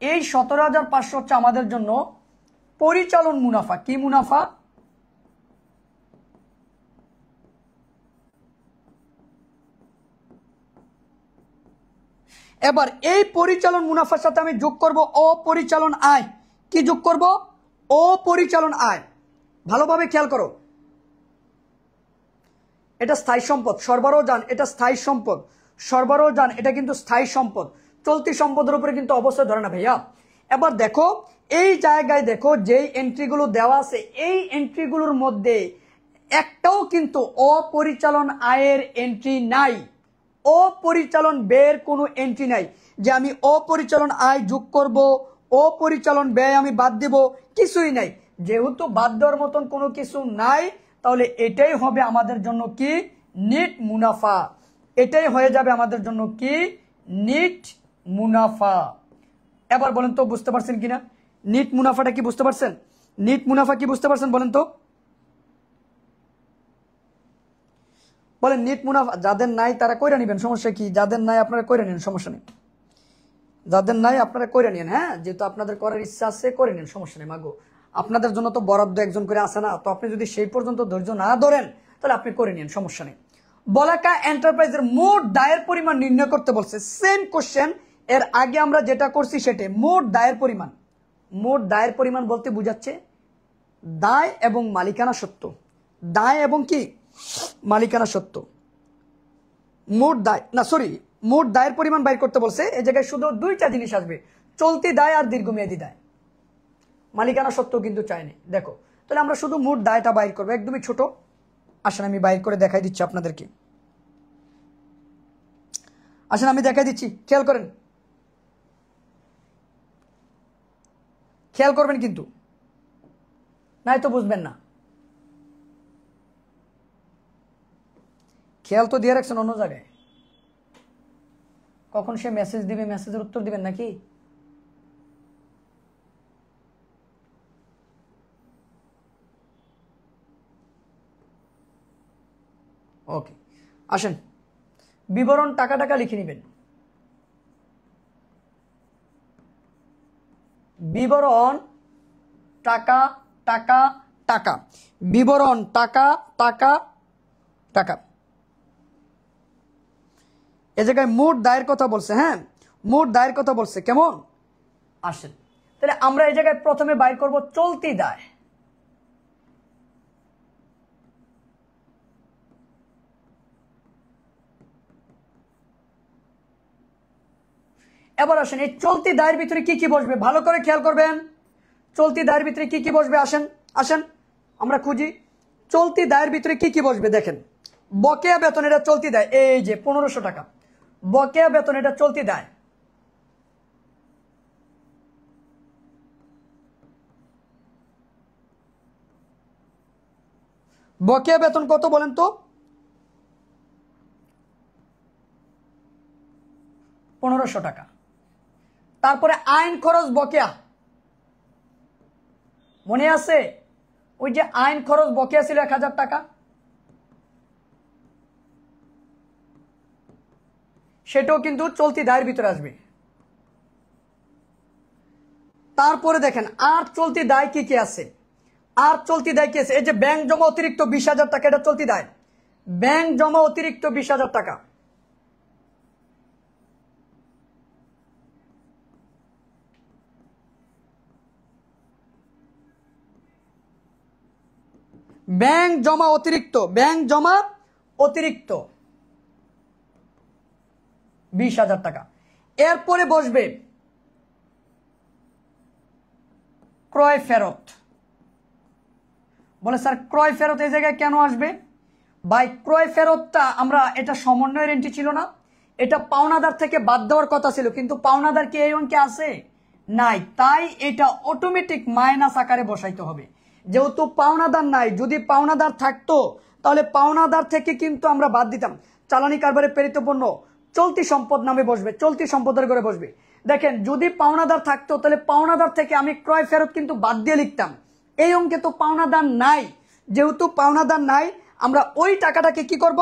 এই 17,500 হচ্ছে আমাদের জন্য পরিচালন মুনাফা। কি মুনাফা? এবার এই পরিচালন মুনাফার সাথে আমি যোগ করব অপরিচালন আয়। কি যোগ করব? অপরিচালন আয়। ভালোভাবে খেয়াল করো, এটা স্থায়ী সম্পদ। সরবরাহ যান এটা স্থায়ী সম্পদ। সরবরাহ যান এটা কিন্তু স্থায়ী সম্পদ। চলতি সম্পদের উপরে কিন্তু অবশ্যই ধরে না ভাইয়া। এবার দেখো এই জায়গায় দেখো যেই এন্ট্রিগুলো দেওয়া আছে, এই এন্ট্রিগুলোর মধ্যে একটাও কিন্তু অপরিচালন আয়ের এন্ট্রি নাই। অপরিচালন ব্যয়ের কোনো এন্ট্রি নাই যে আমি অপরিচালন আয় যোগ করব, অপরিচালন ব্যয় আমি বাদ দেব, কিছুই নাই। যেহেতু বাদ দেওয়ার মতন কোনো কিছু নাই, তাহলে এটাই হবে আমাদের জন্য কি? নিট মুনাফা। এটাই হয়ে যাবে আমাদের জন্য কি? নিট মুনাফা। এবার বলেন তো বুঝতে পারছেন কিনা? নিট মুনাফাটা কি বুঝতে পারছেন? নিট মুনাফা কি বুঝতে পারছেন বলেন তো? বলেন নিট মুনাফা। যাদের নাই তারা কইরা নিবেন, সমস্যা কি? যাদের নাই আপনারা কইরা নিন, সমস্যা নেই। যাদের নাই আপনারা কইরা নিন, হ্যাঁ, যেহেতু আপনাদের করার ইচ্ছা আছে করে নিন, সমস্যা নেই। মাগো আপনাদের জন্য তো বরাদ্দ একজন করে আসে না, তো আপনি যদি সেই পর্যন্ত ধৈর্য না ধরেন তাহলে আপনি করে নিন, সমস্যা নেই। বলাকা এন্টারপ্রাইজের মোট দায়ের পরিমাণ নির্ণয় করতে বলছে। সেম কোশ্চেন, এর আগে আমরা যেটা করছি সেটা। মোট দায়ের পরিমাণ। মোট দায়ের পরিমাণ বলতে বুঝাচ্ছে দায় এবং মালিকানা সত্ত্ব, দায় এবং কি মালিকানা সত্ত্ব। মোট দায় না সরি মোট দায়ের পরিমাণ বাইর করতে বলছে। এই জায়গায় শুধু দুইটা জিনিস আসবে, চলতি দায় আর দীর্ঘমেয়াদী দায়। মালিকানা সত্ত্ব কিন্তু চাইনি। দেখো তাহলে আমরা শুধু মোট দায়টা বাইর করবো, একদমই ছোট। আসেন আমি বাইর করে দেখাই দিচ্ছি আপনাদেরকে, আসেন আমি দেখাই দিচ্ছি, খেয়াল করেন, খেয়াল করবেন কিন্তু, নাই তো বুঝবেন না। খেয়াল তো দিয়ে রাখছেন অন্য জায়গায়, কখন সে মেসেজ দিবে, মেসেজের উত্তর দিবেন নাকি? ওকে আসেন, বিবরণ টাকা টাকা লিখে নেবেন। বিবরণ টাকা টাকা টাকা, বিবরণ টাকা টাকা টাকা। এ জায়গায় মোট দায়ের কথা বলছে, হ্যাঁ মোট দায়ের কথা বলছে। কেমন? আসেন তাহলে আমরা এই জায়গায় প্রথমে বাইর করব চলতি দায়। এবার আসেন এই চলতি দায়ের ভিতরে কি কি বসবে ভালো করে খেয়াল করবেন। চলতি দায়ের ভিতরে কি কি বসবে আসেন, আসেন আমরা খুঁজি চলতি দায়ের ভিতরে কি কি বসবে। দেখেন বকেয়া বেতন, এটা চলতি দায়, এই যে 1500 টাকা বকেয়া বেতন, এটা চলতি দায়। বকেয়া বেতন কত বলেন তো? 1500 টাকা। তারপরে আইন খরচ বকেয়া, মনে আছে ওই যে আইন খরচ বকেয়া ছিল 1000 টাকা, সেটাও কিন্তু চলতি দায়ের ভিতরে আসবে। তারপরে দেখেন আর চলতি দায় কি কি আছে, আর চলতি দায় কি আছে? এই যে ব্যাংক জমা অতিরিক্ত 20,000 টাকা, এটা চলতি দায়। ব্যাংক জমা অতিরিক্ত 20,000 টাকা। ব্যাংক জমা অতিরিক্ত, ব্যাংক জমা অতিরিক্ত 20,000 টাকা। এরপরে বসবে ক্রয় ফেরত। বলে স্যার ক্রয় ফেরত এই জায়গায় কেন আসবে? ভাই ক্রয় ফেরতটা আমরা, এটা সমন্বয়ের এন্ট্রি ছিল না, এটা পাওনাদার থেকে বাদ দেওয়ার কথা ছিল, কিন্তু পাওনাদার কি এই অঙ্কে আছে? নাই, তাই এটা অটোমেটিক মাইনাস আকারে বসাইতে হবে। যেহেতু পাওনাদার নাই, যদি পাওনাদার থাকতো তাহলে পাওনাদার থেকে কিন্তু আমরা বাদ দিতাম। চালানি কারবারে প্রেরিত পণ্য চলতি সম্পদ নামে বসবে, চলতি সম্পদের করে বসবে। দেখেন যদি পাওনাদার থাকতো তাহলে পাওনাদার থেকে আমি ক্রয় ফেরত কিন্তু বাদ দিয়ে লিখতাম। এই অঙ্কে তো পাওনাদার নাই, যেহেতু পাওনাদার নাই আমরা ওই টাকাটাকে কি করব?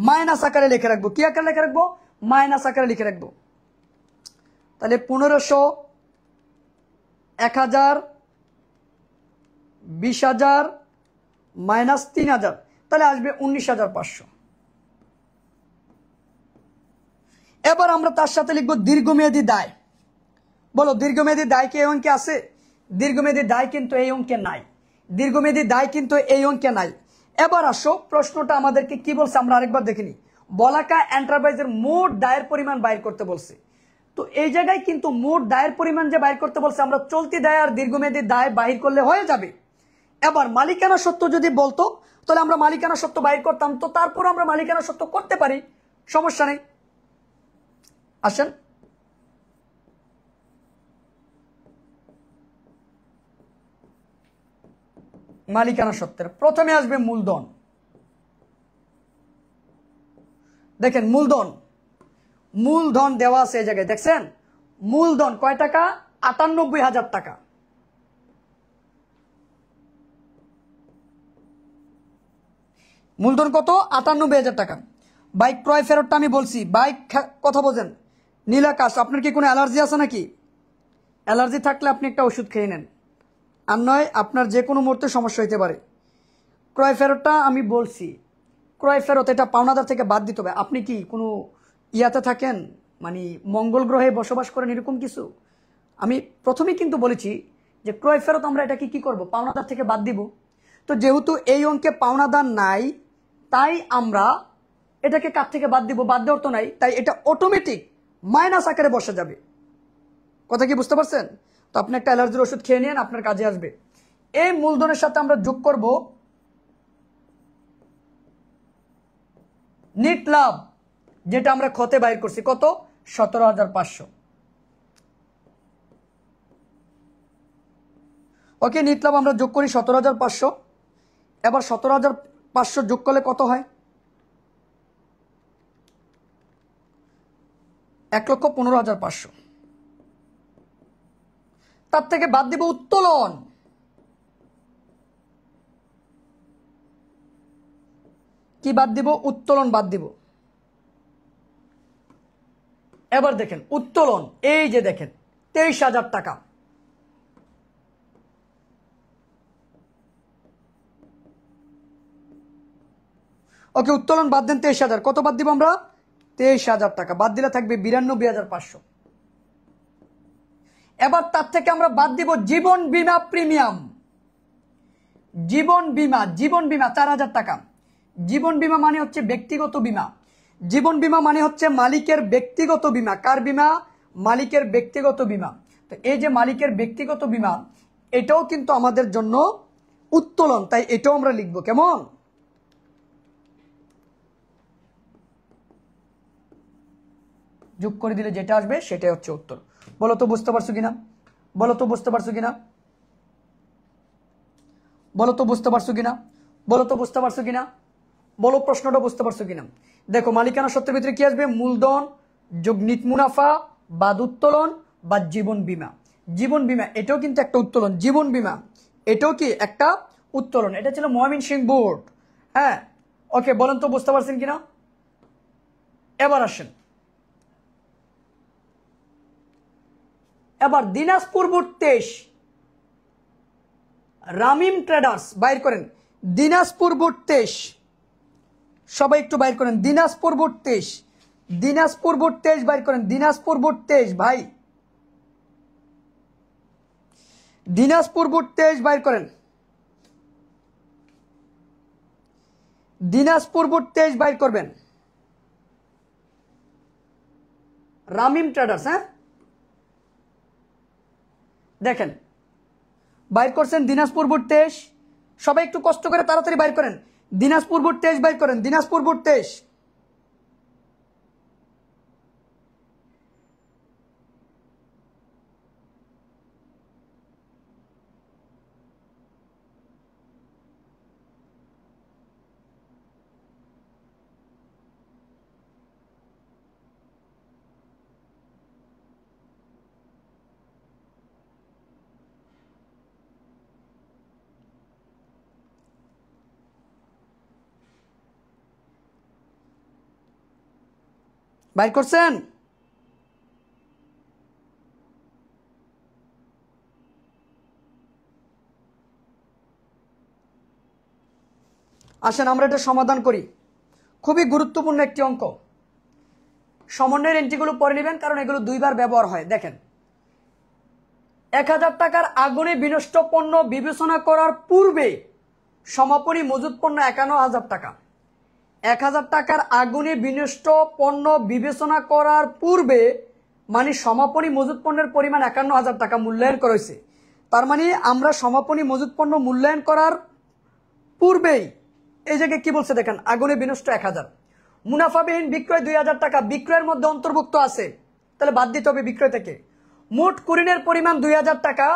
মাইনাস আকারে লিখে রাখবো। কি আকারে লিখে রাখবো? মাইনাস আকারে লিখে রাখবো। তাহলে 1500, 1000, 20,000 মাইনাস 3,000, তাহলে আসবে 19,500। এবার আমরা তার সাথে লিখবো দীর্ঘমেয়াদী দায়। বলো দীর্ঘমেয়াদী দায় কি এই অঙ্কে আছে? দীর্ঘমেয়াদী দায় কিন্তু এই অঙ্কে নাই, দীর্ঘমেয়াদী দায় কিন্তু এই অঙ্কে নাই। এবার আসো প্রশ্নটা আমাদেরকে কি বলছে আমরা আরেকবার দেখিনি। বলাকা এন্টারপ্রাইজের মোট দায়ের পরিমাণ বাইর করতে বলছে। তো এই জায়গায় কিন্তু মোট দায়ের পরিমাণ যে বাইর করতে বলছে, আমরা চলতি দায় আর দীর্ঘমেয়াদী দায় বাহির করলে হয়ে যাবে। এবার মালিকানা সত্ত্ব যদি বলতো তাহলে আমরা মালিকানা সত্ত্ব বাইর করতাম, তো তারপর আমরা মালিকানা সত্ত্ব করতে পারি, সমস্যা নেই। আসেন মালিকানা সত্ত্বের প্রথমে আসবে মূলধন। দেখেন মূলধন, মূলধন দেওয়া আছে এই জায়গায়, দেখছেন মূলধন কয় টাকা? 98,000 টাকা। মূলধন কত? 98,000 টাকা। বাইক ক্রয় ফেরতটা আমি বলছি, বাইক কথা বোঝেন। নীলাকাশ আপনার কি কোনো অ্যালার্জি আছে নাকি? অ্যালার্জি থাকলে আপনি একটা ওষুধ খেয়ে নেন, আর নয় আপনার যে কোনো মুহূর্তে সমস্যা হইতে পারে। ক্রয় ফেরতটা আমি বলছি, ক্রয় ফেরত এটা পাওনাদার থেকে বাদ দিতে হবে। আপনি কি কোনো ইয়াতে থাকেন, মানে মঙ্গল গ্রহে বসবাস করেন এরকম কিছু? আমি প্রথমেই কিন্তু বলেছি যে ক্রয় ফেরত আমরা এটাকে কি করব, পাওনাদার থেকে বাদ দিব। তো যেহেতু এই অঙ্কে পাওনাদার নাই, তাই আমরা এটাকে কার থেকে বাদ দিব, বাদ দেওয়ার তো নাই, তাই এটা অটোমেটিক মাইনাস আকারে বসে যাবে। কথা কি বুঝতে পারছেন? তো আপনি একটা অ্যালার্জির ওষুধ খেয়ে নিন, আপনার কাজে আসবে। এই মূলধনের সাথে আমরা যোগ করব নিট লাভ, যেটা আমরা ক্ষতে বাইর করছি, কত, 17,500। ওকে, নিট লাভ আমরা যোগ করি 17,500। এবার 17,500 যোগ করলে কত হয়, 1,15,500। তার থেকে বাদ দিব উত্তোলন। কি বাদ দিব, উত্তোলন বাদ দিব। এবার দেখেন উত্তোলন, এই যে দেখেন 23,000 টাকা। ওকে, উত্তোলন বাদ দেন 23,000, কত বাদ দিব আমরা, 23,000 টাকা বাদ দিলে থাকবে 92,500। এবার তার থেকে আমরা বাদ দিব জীবন বীমা প্রিমিয়াম। জীবন বীমা 4,000 টাকা। জীবন বীমা মানে হচ্ছে ব্যক্তিগত বীমা। জীবন বীমা মানে হচ্ছে মালিকের ব্যক্তিগত বীমা। কার বীমা, মালিকের ব্যক্তিগত বীমা। তো এই যে মালিকের ব্যক্তিগত বীমা, এটাও কিন্তু আমাদের জন্য উত্তোলন, তাই এটাও আমরা লিখবো। কেমন, যোগ করে দিলে যেটা আসবে সেটাই হচ্ছে উত্তর। বলো তো বুঝতে পারছো কিনা, বলো তো বুঝতে পারছো কিনা, বলো তো বুঝতে পারছো কিনা, বলো তো বুঝতে পারছো কিনা, বলো প্রশ্নটা বুঝতে পারছো কিনা। দেখো মালিকানা সত্ত্বের ভিতরে কি আসবে, মূলধন যোগ নিট মুনাফা বাদ উত্তোলন বা জীবন বীমা। জীবন বীমা এটাও কিন্তু একটা উত্তোলন। জীবন বীমা এটাও কি একটা উত্তোলন। এটা ছিল ময়মনসিংহ বোর্ড। হ্যাঁ, ওকে, বলেন তো বুঝতে পারছেন কিনা। এবার আসেন, এবার দিনাজপুর বোর্ড 23, রামিম ট্রেডার্স বাইর করেন। দিনাজপুর বোর্ড 23, সবাই একটু বাইর করেন। দিনাজপুর বোর্ড 23, দিনাজপুর বোর্ড 23 বাইর করেন। দিনাজপুর বোর্ড 23 ভাই, দিনাজপুর বোর্ড 23 বাইর করেন। দিনাজপুর বোর্ড 23 বাইর করবেন। রামিম ট্রেডার্স, হ্যাঁ দেখেন বাইর করছেন দিনাজপুর বোর্ড 23। সবাই একটু কষ্ট করে তাড়াতাড়ি বাইর করেন। দিনাজপুর বোর্ড 23 বাইর করেন। দিনাজপুর বোর্ড 23, বাইর করছেন। আসেন আমরা এটা সমাধান করি। খুবই গুরুত্বপূর্ণ একটি অঙ্ক। সমন্বয়ের এন্ট্রিগুলো পরে নেবেন, কারণ এগুলো দুইবার ব্যবহার হয়। দেখেন 1,000 টাকার আগুনে বিনষ্ট পণ্য বিবেচনা করার পূর্বে সমাপনী মজুত পণ্য 51,000 টাকা। 1,000 টাকার আগুনে বিনষ্ট পণ্য বিবেচনা করার পূর্বে মানে সমাপনী মজুত পণ্যের পরিমাণ 51,000 টাকা মূল্যায়ন করা হয়েছে। তার মানে আমরা সমাপনী মজুত পণ্য মূল্যায়ন করার পূর্বেই এই জায়গায় কি বলছে দেখেন, আগুনে বিনষ্ট 1,000, মুনাফাবিহীন বিক্রয় 2,000 টাকা বিক্রয়ের মধ্যে অন্তর্ভুক্ত আছে, তাহলে বাদ দিতে হবে বিক্রয় থেকে। মোট কুরিনের পরিমাণ 2,000 টাকা,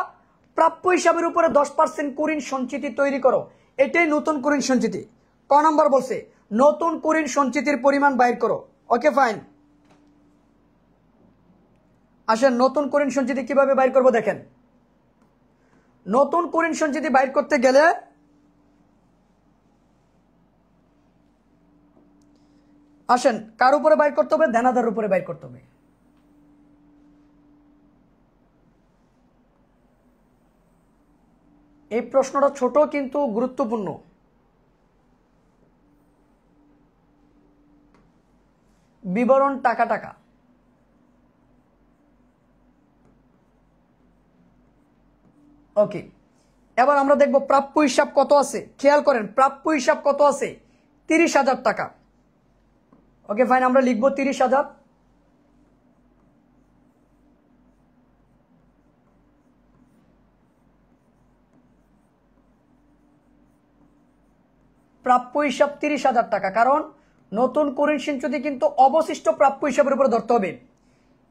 প্রাপ্য হিসাবের উপরে 10% কুরিন সঞ্চিতি তৈরি করো। এটাই নতুন কুরিন সঞ্চিতি। ক নাম্বার বলছে, নতুন কুরিন সঞ্চিতির পরিমাণ বাইর করো। ওকে ফাইন, আসেন নতুন কুরিন সঞ্চিতি কিভাবে বাইর করবো দেখেন। নতুন কুরিন সঞ্চিতি বাইর করতে গেলে আসেন কার উপরে বাইর করতে হবে, দেনাদার উপরে বাইর করতে হবে। এই প্রশ্নটা ছোট কিন্তু গুরুত্বপূর্ণ। বিবরণ টাকা টাকা, ওকে, এবার আমরা দেখব প্রাপ্য হিসাব কত আছে। খেয়াল করেন প্রাপ্য হিসাব কত আছে, 30,000 টাকা। ওকে ফাইন, আমরা লিখবো 30,000। প্রাপ্য হিসাব 30,000 টাকা, কারণ নতুন কুরিন সঞ্চিতি কিন্তু অবশিষ্ট প্রাপ্য হিসাবের উপরে ধরতে হবে।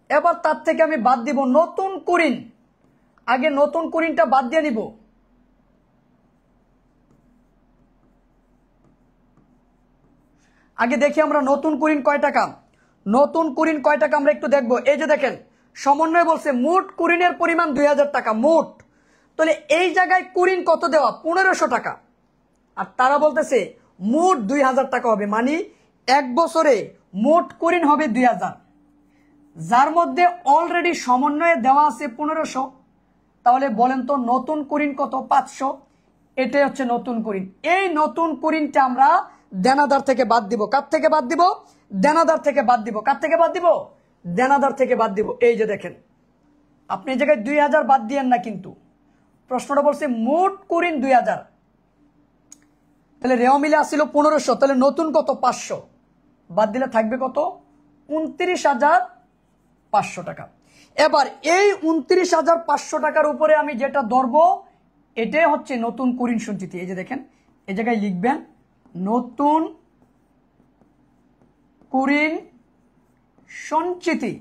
এবার তার থেকে আমি বাদ দিব নতুন কুরিন, আগে নতুন কুরিনটা বাদ দিয়ে নিব। আগে দেখি আমরা নতুন কুরিন কয় টাকা, নতুন কুরিন কয় টাকা আমরা একটু দেখবো। এই যে দেখেন সমন্বয় বলছে মোট কুরিনের পরিমাণ 2,000 টাকা মোট, তাহলে এই জায়গায় কুরিন কত দেওয়া, 1500 টাকা। আর তারা বলতেছে মোট 2,000 টাকা হবে, মানে এক বছরে মোট কুরিন হবে 2,000, যার মধ্যে অলরেডি সমন্বয়ে দেওয়া আছে 1500। তাহলে বলেন তো নতুন কুরিন কত, 500। এটাই হচ্ছে নতুন কুরিন। এই নতুন কুরিনটা আমরা দেনাদার থেকে বাদ দিব। কার থেকে বাদ দিব, দেনাদার থেকে বাদ দিব। কার থেকে বাদ দিব, দেনাদার থেকে বাদ দিব। এই যে দেখেন আপনি এই জায়গায় 2,000 বাদ দিয়েন না, কিন্তু প্রশ্নটা বলছে মোট কুরিন 2,000, তাহলে রেও মিলে আসছিল 1500, তাহলে নতুন কত, 500, বাদ দিলে থাকবে কত, 29,500 টাকা। এবার এই 29,500 টাকার উপরে আমি যেটা ধরবো এটাই হচ্ছে নতুন কুরিন সঞ্চিতি। এই যে দেখেন এই জায়গায় লিখবেন নতুন কুরিন সঞ্চিতি।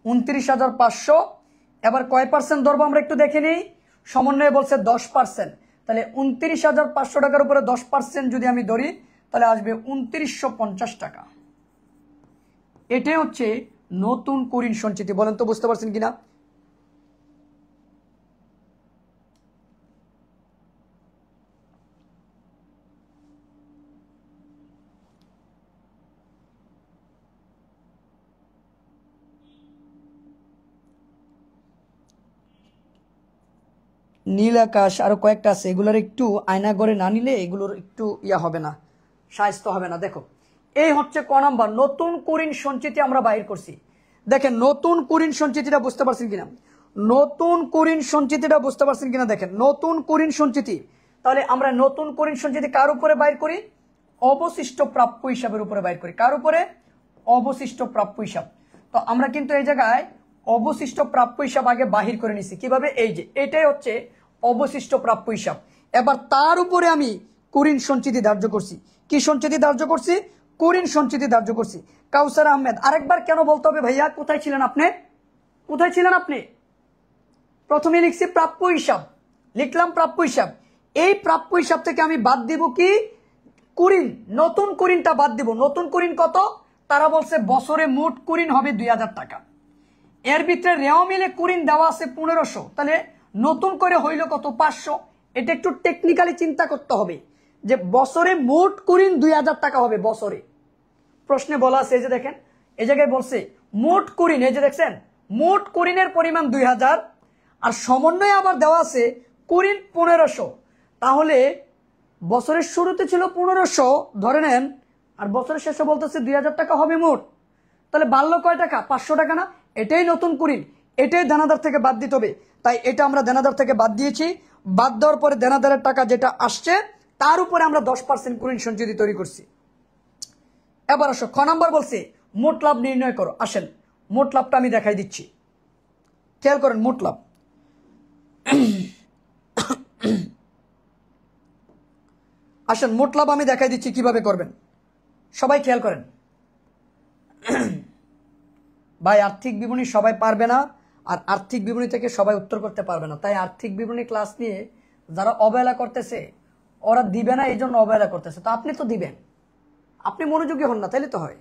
$29,500। এবার কয় পার্সেন্ট ধরবো আমরা একটু দেখে নিই। সমন্বয়ে বলছে 10%, তাহলে 29,500 টাকার উপরে 10% যদি আমি ধরি তাহলে আসবে 2950 টাকা। এটাই হচ্ছে নতুন কুরিন সঞ্চিতি। বলেন তো বুঝতে পারছেন কিনা। নীল আকাশ আরো কয়েকটা আছে, এগুলোর একটু আয়না ঘরে না নিলে এগুলোর একটু ইয়া হবে না, সাহিত্য হবে না। দেখো এই হচ্ছে ক নাম্বার, নতুন কুরিন সঞ্চিতি আমরা বাইর করছি। দেখেন নতুন কুরিন সঞ্চিতিটা বুঝতে পারছেন কিনা, নতুন কুরিন সঞ্চিতিটা বুঝতে পারছেন কিনা। দেখেন নতুন কুরিন সঞ্চিতি, তাহলে আমরা নতুন কুরিন সঞ্চিতি কার উপরে বাইর করি, অবশিষ্ট প্রাপ্য হিসাবের উপরে বাইর করি। কার উপরে, অবশিষ্ট প্রাপ্য হিসাব। তো আমরা কিন্তু এই জায়গায় অবশিষ্ট প্রাপ্য হিসাব আগে বাহির করে নিছি। কিভাবে, এই যে এটাই হচ্ছে অবশিষ্ট প্রাপ্য হিসাব। এবার তার উপরে আমি কুরিন সঞ্চিতি ধার্য করছি। কি সঞ্চিতি ধার্য করছি, কুরিন সঞ্চিতি ধার্য করছি। কাউসার আহমেদ আরেকবার কেন বলতে হবে ভাইয়া, কোথায় ছিলেন আপনি, কোথায় ছিলেন আপনি। প্রথমে লিখছি প্রাপ্য হিসাব, লিখলাম প্রাপ্য হিসাব। এই প্রাপ্য হিসাব থেকে আমি বাদ দিব কি, কুরিন, নতুন কুরিনটা বাদ দিব। নতুন কুরিন কত, তারা বলছে বছরে মোট কুরিন হবে 2,000 টাকা। এর ভিতরে রেও মিলে কুরিন দেওয়া আছে 1500, তাহলে নতুন করে হইল কত, 500। এটা একটু টেকনিক্যালি চিন্তা করতে হবে যে বছরে মোট কুরিন 2,000 টাকা হবে বছরে। প্রশ্নে বলা আছে এই যে দেখেন এই জায়গায় বলছে মোট কুরিন, এই যে দেখছেন মোট কুরিনের পরিমাণ 2,000, আর সমন্বয়ে আবার দেওয়া আছে কুরিন 1500। তাহলে বছরের শুরুতে ছিল 1500 ধরে নেন, আর বছরের শেষে বলতেছে 2,000 টাকা হবে মোট। তাহলে বাড়লো কয় টাকা, 500 টাকা না। এটাই নতুন কুরিন, এটাই দেনাদার থেকে বাদ দিতে হবে। তাই এটা আমরা দেনাদার থেকে বাদ দিয়েছি। বাদ দেওয়ার পরে দেনাদারের টাকা যেটা আসছে তার উপরে আমরা 10% কুরিন সঞ্চিতি তৈরি করছি। এবার আসো খ নাম্বার বলছে মোট লাভ নির্ণয় করো। আসেন মোট লাভটা আমি দেখাই দিচ্ছি, খেয়াল করেন মোট লাভ। আসেন মোট লাভ আমি দেখাই দিচ্ছি কিভাবে করবেন, সবাই খেয়াল করেন। ভাই আর্থিক বিবরণী সবাই পারবে না, আর আর্থিক বিবরণী থেকে সবাই উত্তর করতে পারবে না। তাই আর্থিক বিবরণী ক্লাস নিয়ে যারা অবহেলা করতেছে ওরা দিবে না, এই জন্য অবহেলা করতেছে। তো আপনি তো দিবেন, আপনি মনোযোগী হন না, তাইলে তো হয়।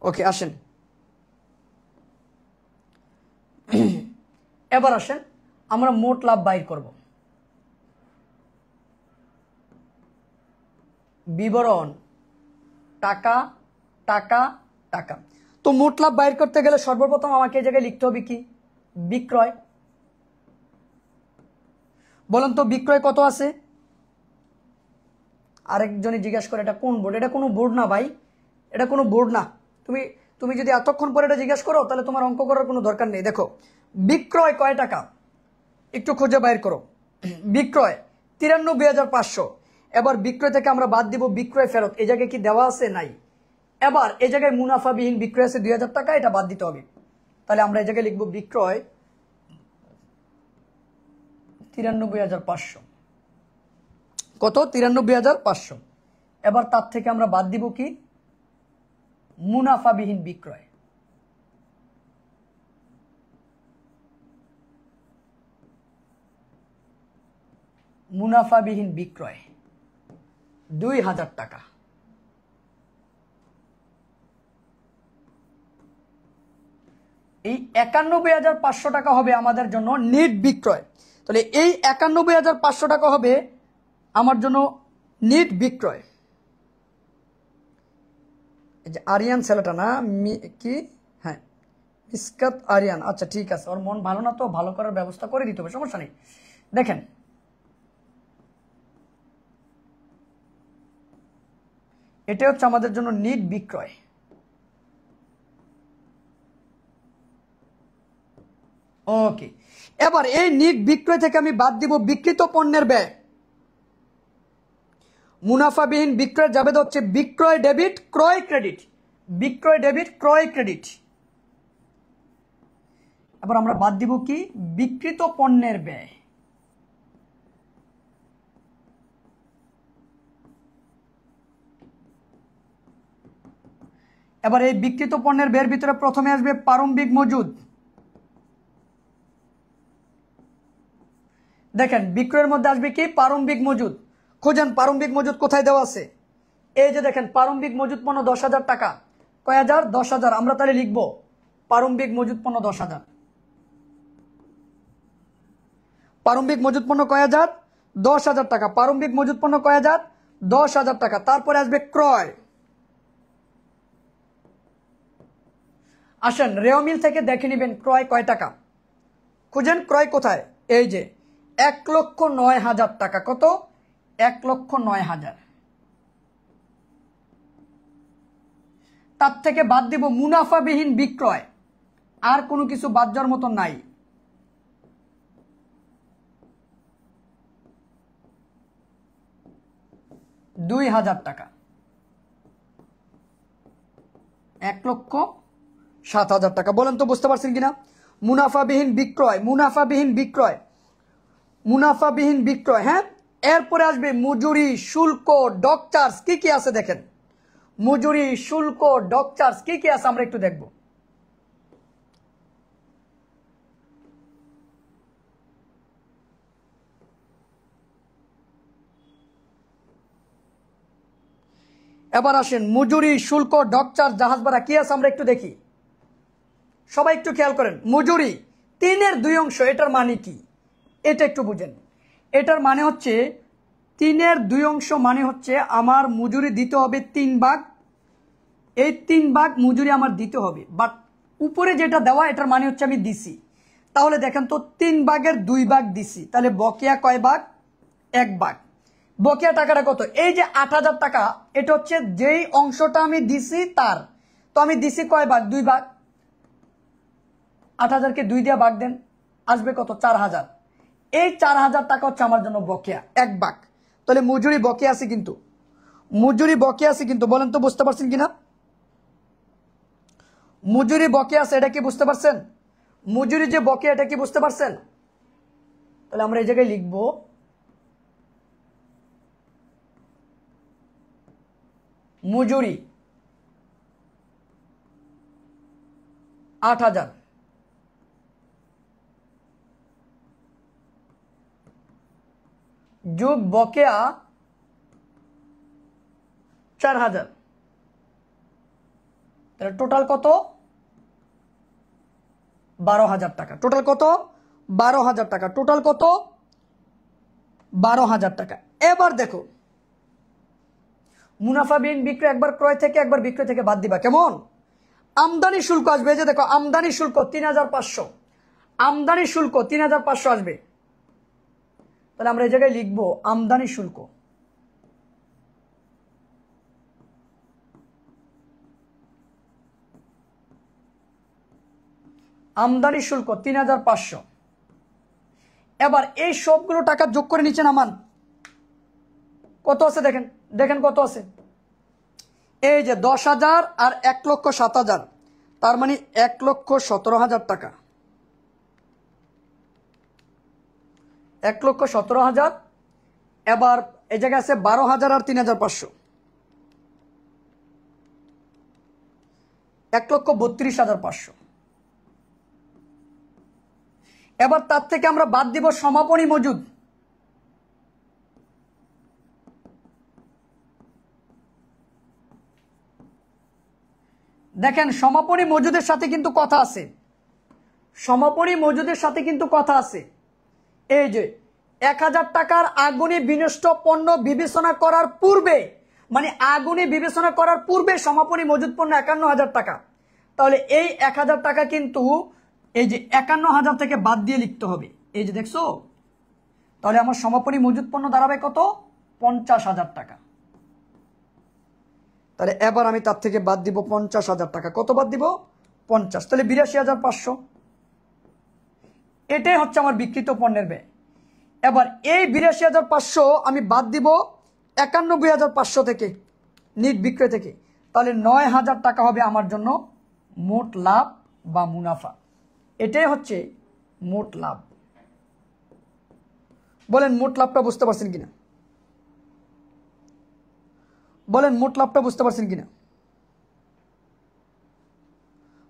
ওকে আসেন, এবার আসেন আমরা মোট লাভ বাইর করব। বিবরণ টাকা টাকা টাকা। তো মোট লাভ বাইর করতে গেলে সর্বপ্রথম আমাকে এই জায়গায় লিখতে হবে কি, বিক্রয়। বলেন তো বিক্রয় কত আছে? আরেকজনই জিজ্ঞাসা করে এটা কোন বোর্ড? এটা কোনো বোর্ড না ভাই, এটা কোনো বোর্ড না। তুমি তুমি যদি এতক্ষণ পরে এটা জিজ্ঞাসা করো তাহলে তোমার অঙ্ক করার কোনো দরকার নেই। দেখো বিক্রয় কয় টাকা একটু খুঁজে বাইর করো। বিক্রয় 93,500। এবার বিক্রয় থেকে আমরা বাদ দিব বিক্রয় ফেরত, এই জায়গায় কি দেওয়া আছে? নাই। এবার এই জায়গায় মুনাফাবিহীন বিক্রয় আছে 2,000 টাকা, এটা বাদ দিতে হবে। তাহলে আমরা এই জায়গায় লিখবো বিক্রয় 93,500। কত? 93,500। এবার তার থেকে আমরা বাদ দিব কি? মুনাফাবিহীন বিক্রয়। মুনাফাবিহীন বিক্রয় 2,000 টাকা। এই 91,500 টাকা হবে আমাদের জন্য নেট বিক্রয়। তাহলে এই 91,500 টাকা হবে আমার জন্য নেট বিক্রয়। এই যে আরিয়ান ছেলেটা না কি, হ্যাঁ মিসকাত আরিয়ান, আচ্ছা ঠিক আছে, ওর মন ভালো না তো ভালো করার ব্যবস্থা করে দিতে হবে, সমস্যা নেই। দেখেন এটা হচ্ছে আমাদের জন্য নেট বিক্রয়। ওকে, এবার এই নেট বিক্রয় থেকে আমি বাদ দিব বিক্রিত পণ্যের ব্যয়। মুনাফাবিহীন বিক্রয় যাবে হচ্ছে বিক্রয় ডেবিট ক্রয় ক্রেডিট, বিক্রয় ডেবিট ক্রয় ক্রেডিট। এবার আমরা বাদ দিব কি? বিক্রিত পণ্যের ব্যয়। এবার এই বিক্রিত পণ্যের ব্যয়ের ভিতরে প্রথমে আসবে প্রারম্ভিক মজুদ। দেখেন বিক্রয়ের মধ্যে আসবে কি? প্রারম্ভিক মজুদ। খোঁজেন প্রারম্ভিক মজুদ কোথায় দেওয়া আছে? এই যে দেখেন প্রারম্ভিক মজুদ পণ্য 10,000 টাকা। কয় হাজার? 10,000। আমরা তাহলে লিখব প্রারম্ভিক মজুদ পণ্য 10,000। প্রারম্ভিক মজুদ পণ্য কয় হাজার? 10,000 টাকা। প্রারম্ভিক মজুদ পণ্য কয় হাজার? 10,000 টাকা। তারপরে আসবে ক্রয়। আসেন রেওমিল থেকে দেখে নিবেন ক্রয় কয় টাকা। খুঁজেন ক্রয় কোথায়? এই যে 1,09,000 টাকা। কত? 1,09,000। তার থেকে বাদ দিব মুনাফাবিহীন বিক্রয়, আর কোনো কিছু বাদ যাওয়ার মতো নাই। ৳2,000 টাকা। 1,07,000 টাকা। বলেন তো বুঝতে পারছেন কিনা? মুনাফাবিহীন বিক্রয়, মুনাফাবিহীন বিক্রয়, মুনাফাবিহীন বিক্রয়। হ্যাঁ, এরপরে আসবে মজুরি, শুল্ক, ডক চার্জ। কি কি আছে দেখেন, মজুরি, শুল্ক, ডক চার্জ কি কি আছে আমরা একটু দেখব। এবার আসেন মজুরি, শুল্ক, ডক চার্জ, জাহাজ ভাড়া কি আছে আমরা একটু দেখি। সবাই একটু খেয়াল করেন, মজুরি 3/2 অংশ, এটার মানে কি এটা একটু বুঝেন। এটার মানে হচ্ছে 3/2 অংশ মানে হচ্ছে আমার মজুরি দিতে হবে 3 ভাগ। এই 3 ভাগ মজুরি আমার দিতে হবে, বাট উপরে যেটা দেওয়া এটার মানে হচ্ছে আমি দিছি। তাহলে দেখেন তো 3 ভাগের 2 ভাগ দিছি, তাহলে বকেয়া কয় ভাগ? 1 ভাগ। বকেয়া টাকাটা কত? এই যে 8,000 টাকা, এটা হচ্ছে যেই অংশটা আমি দিছি তার। তো আমি দিছি কয় ভাগ? 2 ভাগ। 8,000-কে 2 দিয়ে ভাগ দেন, আসবে কত? 4,000। এই 4,000 টাকা হচ্ছে আমার জন্য বকেয়া, 1 ভাগ। তাহলে মজুরি বকেয়া আছে কিন্তু, মজুরি বকেয়া আছে কিন্তু। বলেন তো বুঝতে পারছেন কিনা? মজুরি বকেয়া আছে, এটা কি বুঝতে পারছেন? মজুরি যে বকেয়া, এটা কি বুঝতে পারছেন? তাহলে আমরা এই জায়গায় লিখব মজুরি 8,000 যোগ বকেয়া 4,000। তাহলে টোটাল কত? 12,000 টাকা। টোটাল কত? 12,000 টাকা। টোটাল কত? 12,000 টাকা। এবার দেখো মুনাফাবিহীন বিক্রয় একবার ক্রয় থেকে একবার বিক্রয় থেকে বাদ দিবা, কেমন? আমদানি শুল্ক আসবে। যে দেখো আমদানি শুল্ক 3,500, আমদানি শুল্ক 3,500 আসবে। তাহলে আমরা এই জায়গায় লিখব আমদানি শুল্ক। আমদানি শুল্ক ৩৫০০। এবার এই সবগুলো টাকা যোগ করে নিচে নামান। কত আছে দেখেন, দেখেন কত আছে। এই যে ১০,০০০ আর ১,০৭,০০০, তার মানে ১,১৭,০০০ টাকা। ১,১৭,০০০। এবার এই জায়গায় আছে ১২,০০০ আর ৩,৫০০, ১,৩২,৫০০। এবার তার থেকে আমরা বাদ দিব সমাপনী মজুদ। দেখেন সমাপনী মজুদের সাথে কিন্তু কথা আছে, সমাপনী মজুদের সাথে কিন্তু কথা আছে। এই যে ১,০০০ টাকার আগুনে বিনষ্ট পণ্য বিবেচনা করার পূর্বে, মানে আগুনে বিবেচনা করার পূর্বে সমাপনী মজুদ পণ্য ৫১,০০০ টাকা। তাহলে এই ১,০০০ টাকা কিন্তু এই যে ৫১,০০০ থেকে বাদ দিয়ে লিখতে হবে। এই যে দেখছো, তাহলে আমার সমাপনী মজুদ পণ্য দাঁড়াবে কত? ৫০,০০০ টাকা। তাহলে এবার আমি তার থেকে বাদ দিব ৫০,০০০ টাকা। কত বাদ দিব? ৫০। তাহলে ৮২,৫০০। এটাই হচ্ছে আমার বিক্রিত পণ্যের ব্যয়। এবার এই ৮২,৫০০ আমি বাদ দিব ৯১,৫০০ থেকে, নিট বিক্রয় থেকে। তাহলে ৯,০০০ টাকা হবে আমার জন্য মোট লাভ বা মুনাফা। এটাই হচ্ছে মোট লাভ। বলেন মোট লাভটা বুঝতে পারছেন কিনা? বলেন মোট লাভটা বুঝতে পারছেন কিনা?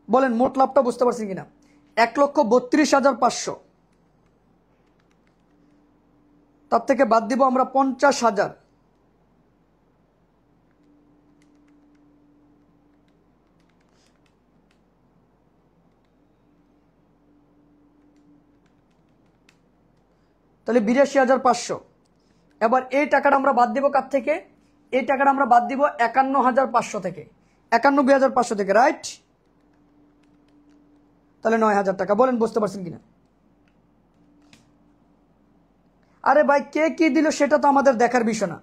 বলেন মোট লাভটা বুঝতে পারছেন কিনা? ১,৩২,৫০০, তার থেকে বাদ দিব আমরা ৫০,০০০। তাহলে ৮২,৫০০। এবার এই টাকাটা আমরা বাদ দিব কার থেকে? এই টাকাটা আমরা বাদ দিব ৫১,৫০০ থেকে, ৯১,৫০০ থেকে, রাইট? তাহলে ৯,০০০ টাকা। বলেন বুঝতে পারছেন কিনা? আরে ভাই কে কি দিল সেটা তো আমাদের দেখার বিষয় না।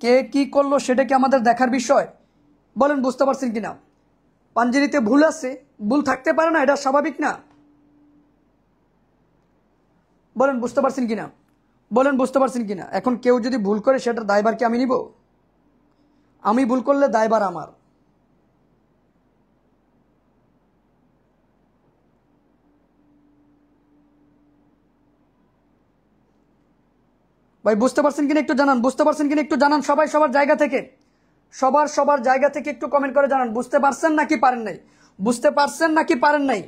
কে কি করলো সেটা কি আমাদের দেখার বিষয়? বলেন বুঝতে পারছেন কিনা? পাঞ্জেরিতে ভুল আছে, ভুল থাকতে পারে না, এটা স্বাভাবিক না? বলেন বুঝতে পারছেন কিনা? বলেন বুঝতে পারছেন কিনা? এখন কেউ যদি ভুল করে সেটার দায়ভার কি আমি নিব? আমি ভুল করলে দায়ভার আমার। ভাই বুঝতে পারছেন কিনা একটু জানান, বুঝতে পারছেন কিনা একটু জানান। সবাই সবার জায়গা থেকে, সবার জায়গা থেকে একটু কমেন্ট করে জানান বুঝতে পারছেন নাকি পারেন নাই, বুঝতে পারছেন নাকি পারেন নাই।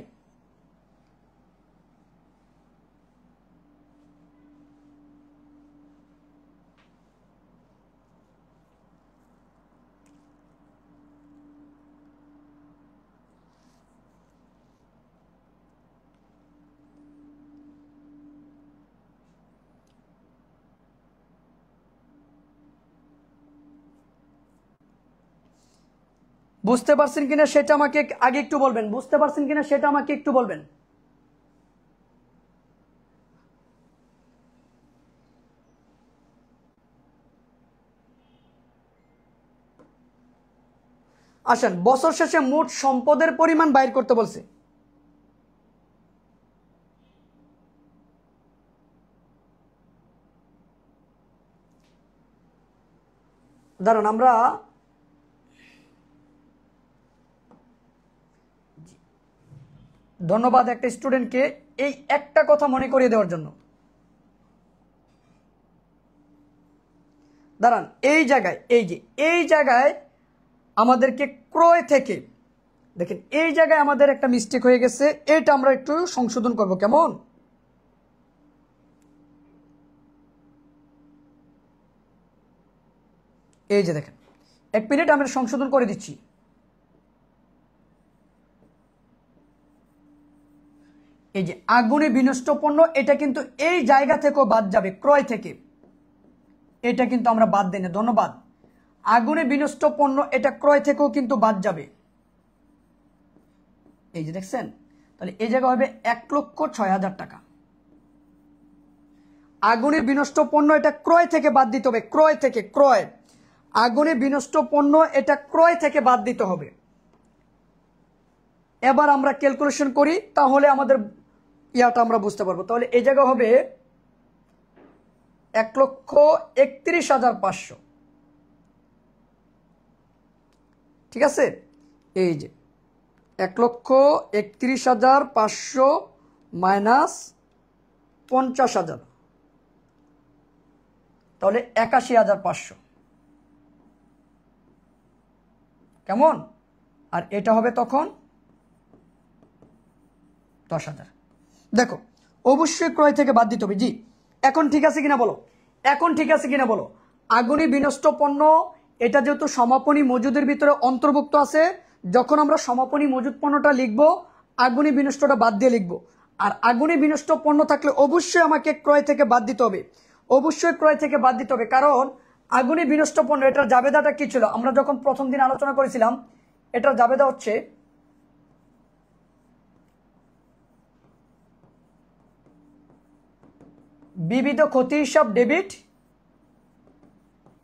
বুঝতে পারছেন কিনা সেটা আমাকে আগে একটু বলবেন, বুঝতে পারছেন কিনা সেটা আমাকে একটু বলবেন। আসেন, বছর শেষে মোট সম্পদের পরিমাণ বাইর করতে বলছে। দাঁড়ান, আমরা ধন্যবাদ একটা স্টুডেন্টকে এই একটা কথা মনে করিয়ে দেওয়ার জন্য। দাঁড়ান, এই জায়গায়, এই জায়গায় আমাদেরকে ক্রয় থেকে, দেখেন এই জায়গায় আমাদের একটা মিস্টেক হয়ে গেছে, এটা আমরা একটু সংশোধন করব। কেমন? এই যে দেখেন, এক মিনিট আমরা সংশোধন করে দিচ্ছি। এই যে আগুনে বিনষ্ট পণ্য, এটা কিন্তু এই জায়গা থেকেও বাদ যাবে, ক্রয় থেকে। এটা কিন্তু আমরা বাদ দেই না, ধন্যবাদ। আগুনে বিনষ্ট পণ্য এটা ক্রয় থেকেও কিন্তু বাদ যাবে। এই যে দেখছেন, তাহলে এই জায়গা হবে 1,06,000 টাকা। আগুনে বিনষ্ট পণ্য এটা ক্রয় থেকে বাদ দিতে হবে, ক্রয় থেকে, ক্রয়, আগুনে বিনষ্ট পণ্য এটা ক্রয় থেকে বাদ দিতে হবে। এবার আমরা ক্যালকুলেশন করি, তাহলে আমাদের ইয়াটা আমরা বুঝতে পারবো। তাহলে এই জায়গা হবে 1,31,500, ঠিক আছে। এই যে 1,31,500 মাইনাস 50,000, তাহলে 81,500, কেমন? আর এটা হবে তখন 10,000। দেখো অবশ্যই ক্রয় থেকে বাদ দিতে হবে। জি, এখন ঠিক আছে কিনা বলো, এখন ঠিক আছে কিনা বলো। আগুনে বিনষ্ট পণ্য এটা যেহেতু সমাপনী মজুদের ভিতরে অন্তর্ভুক্ত আছে, যখন আমরা সমাপনী মজুদ পণ্যটা লিখবো আগুনে বিনষ্টটা বাদ দিয়ে লিখবো। আর আগুনে বিনষ্ট পণ্য থাকলে অবশ্যই আমাকে ক্রয় থেকে বাদ দিতে হবে, অবশ্যই ক্রয় থেকে বাদ দিতে হবে। কারণ আগুনে বিনষ্ট পণ্য এটার জাবেদাটা কি ছিল, আমরা যখন প্রথম দিন আলোচনা করেছিলাম, এটার জাবেদা হচ্ছে বিবিধ ক্ষতি হিসাব ডেবিট,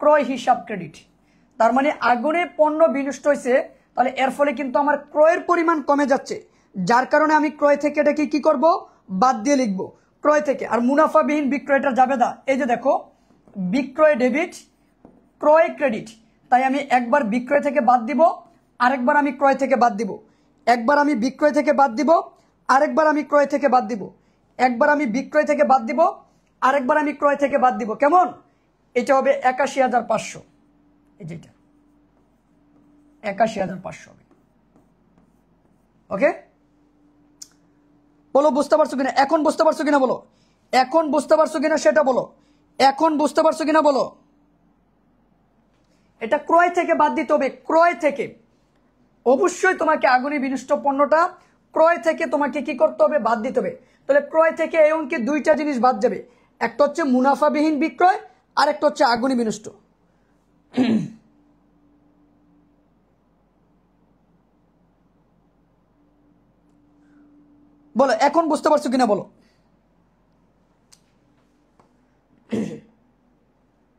ক্রয় হিসাব ক্রেডিট। তার মানে আগুনে পণ্য বিনষ্ট হয়েছে, তাহলে এর ফলে কিন্তু আমার ক্রয়ের পরিমাণ কমে যাচ্ছে, যার কারণে আমি ক্রয় থেকে এটাকে কি করব, বাদ দিয়ে লিখবো ক্রয় থেকে। আর মুনাফাবিহীন বিক্রয়টা জাবেদা, এই যে দেখো বিক্রয় ডেবিট, ক্রয় ক্রেডিট। তাই আমি একবার বিক্রয় থেকে বাদ দিব, আরেকবার আমি ক্রয় থেকে বাদ দিব, একবার আমি বিক্রয় থেকে বাদ দিব, আরেকবার আমি ক্রয় থেকে বাদ দিব, একবার আমি বিক্রয় থেকে বাদ দিব, আরেকবার আমি ক্রয় থেকে বাদ দিব। কেমন? এটা হবে 81,500, এই যেটা 81,500 হবে। ওকে, বলো বুঝতে পারছো কিনা, এখন বুঝতে পারছো কিনা বলো, এখন বুঝতে পারছো কিনা সেটা বলো, এখন বুঝতে পারছো কিনা বলো। এটা ক্রয় থেকে বাদ দিতে হবে, ক্রয় থেকে। অবশ্যই তোমাকে আগুনে বিনষ্ট পণ্যটা ক্রয় থেকে তোমাকে কি করতে হবে, বাদ দিতে হবে। তাহলে ক্রয় থেকে এই অঙ্কে দুইটা জিনিস বাদ যাবে, একটা হচ্ছে মুনাফাবিহীন বিক্রয়, আর একটা হচ্ছে আগুনে বিনষ্ট। বলো এখন বুঝতে পারছো কিনা বলো।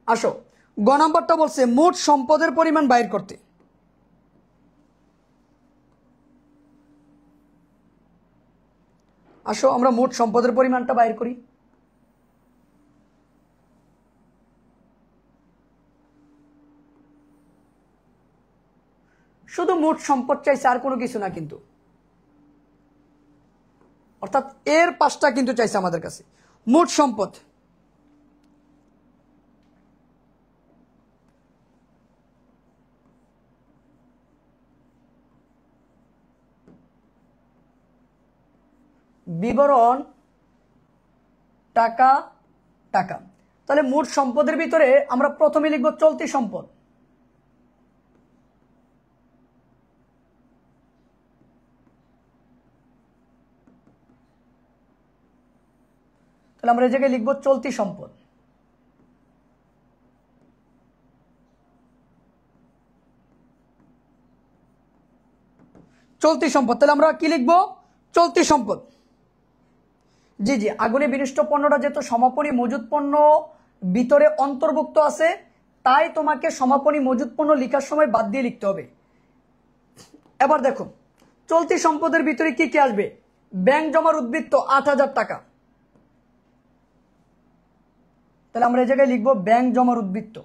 আসো, গ নাম্বারটা বলছে মোট সম্পদের পরিমাণ বাইর করতে। আসো আমরা মোট সম্পদের পরিমাণটা বাইর করি। শুধু মোট সম্পদ চাইছে, আর কোনো কিছু না কিন্তু, অর্থাৎ এর পাঁচটা কিন্তু চাইছে আমাদের কাছে। মোট সম্পদ বিবরণ টাকা টাকা। তাহলে মোট সম্পদের ভিতরে আমরা প্রথমে লিখব চলতি সম্পদ। তাহলে আমরা এই জায়গায় লিখব চলতি সম্পদ। চলতি সম্পদ, তাহলে আমরা কি লিখব, চলতি সম্পদ। জি জি, আগুনে বিনষ্ট পণ্যটা যেহেতু সমাপনী মজুদ পণ্য ভিতরে অন্তর্ভুক্ত আছে, তাই তোমাকে সমাপনী মজুদ পণ্য লেখার সময় বাদ দিয়ে লিখতে হবে। এবার দেখো চলতি সম্পদের ভিতরে কি কি আসবে, ব্যাংক জমার উদ্বৃত্ত 8,000 টাকা। তাহলে আমরা এই জায়গায় লিখবো ব্যাংক জমার উদ্বৃত্ত।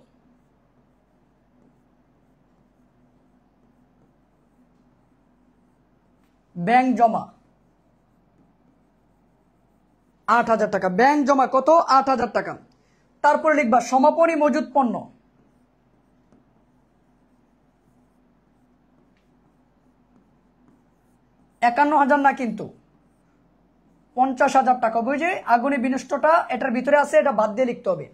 ব্যাংক জমা 8,000 টাকা, ব্যাংক জমা কত, 8,000 টাকা। তারপরে লিখবা সমাপনী মজুদ পণ্য, $51,000 না কিন্তু 50,000 টাকা। বুঝে আগুনে বিনষ্টটা এটার ভিতরে আছে, এটা বাদ দিয়ে লিখতে হবে।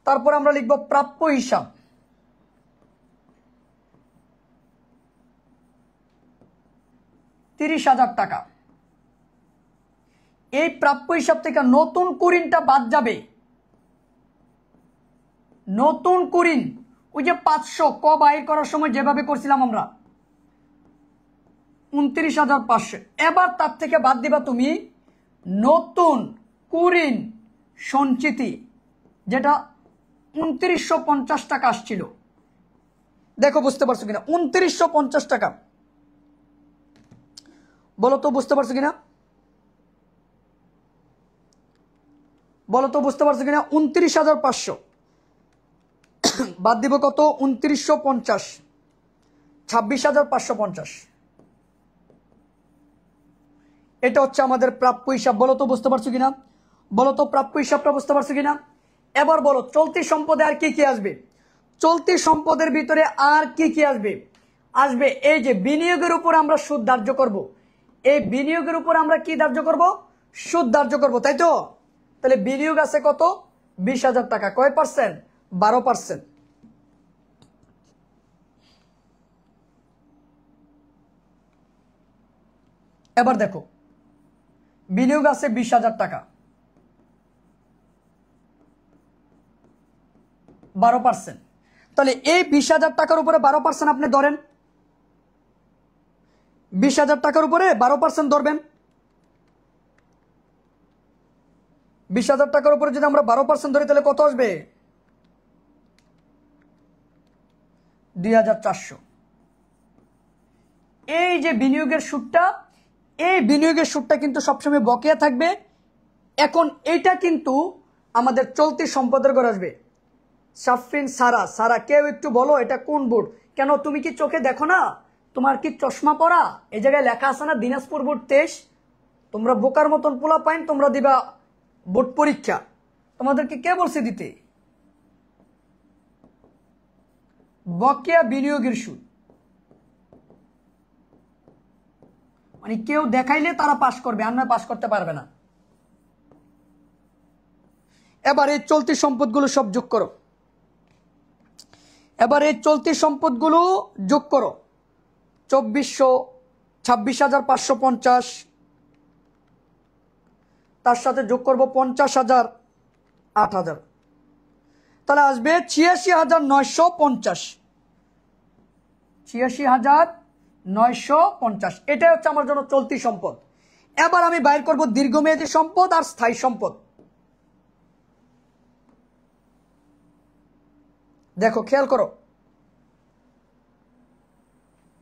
তারপর আমরা লিখব প্রাপ্য হিসাব, $30,000 টাকা। এই প্রাপ্য হিসাব থেকে নতুন কুরিনটা বাদ যাবে, নতুন কুরিন ওই যে 500 ক বাইর করার সময় যেভাবে করছিলাম আমরা, 29,500। এবার তার থেকে বাদ দিবা তুমি নতুন কুরিন সঞ্চিতি, যেটা 2950 টাকা আসছিল। দেখো বুঝতে পারছো কিনা? 2950 টাকা, বলো তো বুঝতে পারছো কিনা? বলো তো বুঝতে পারছো কিনা? 29,500 বাদ দিব কত? 2950, 26,550। এটা হচ্ছে আমাদের প্রাপ্য হিসাব। বলো তো বুঝতে পারছো কিনা? বলো তো প্রাপ্য হিসাবটা বুঝতে পারছো কিনা? এবার বলো চলতি সম্পদে আর কি কি আসবে? চলতি সম্পদের ভিতরে আর কি কি আসবে? আসবে এই যে বিনিয়োগের উপর আমরা সুদ ধার্য করব। এই বিনিয়োগের উপর আমরা কি ধার্য করব? সুদ ধার্য করব, তাই তো? তাহলে বিনিয়োগ আছে কত? 20,000 টাকা। কয় পার্সেন্ট? 12%। এবার দেখো বিনিয়োগ আছে 20,000 টাকা, 12%। তাহলে এই 20,000 টাকার উপরে 12% আপনি ধরেন, 20,000 টাকার উপরে 12% ধরবেন। 20,000 টাকার উপরে যদি আমরা 12% ধরি তাহলে কত আসবে? 2,400। এই যে বিনিয়োগের সুদটা, এই বিনিয়োগের সুদটা কিন্তু সবসময় বকেয়া থাকবে। এখন এইটা কিন্তু আমাদের চলতি সম্পদের ঘরে আসবে। সাফরিন সারা, সারা কেউ একটু বলো এটা কোন বোর্ড? কেন তুমি কি চোখে দেখো না? তোমার কি চশমা পরা? এই জায়গায় লেখা আছে না দিনাজপুর বোর্ড 23। তোমরা বোকার মতন পোলা পাইন, তোমরা দিবা বোর্ড পরীক্ষা। তোমাদেরকে কে বলছে দিতে? বকেয়া বিনিয়োগের সুদ মানে কেউ দেখাইলে তারা পাস করবে, আর নয় পাস করতে পারবে না। এবার এই চলতি সম্পদগুলো সব যোগ করো। এবার এই চলতি সম্পদগুলো যোগ করো। 2400, 26,550, তার সাথে যোগ করবো 50,000, 8,000, তাহলে আসবে 86,950। 86,950, এটাই হচ্ছে আমার জন্য চলতি সম্পদ। এবার আমি বাইর করব দীর্ঘমেয়াদী সম্পদ আর স্থায়ী সম্পদ। দেখো খেয়াল করো,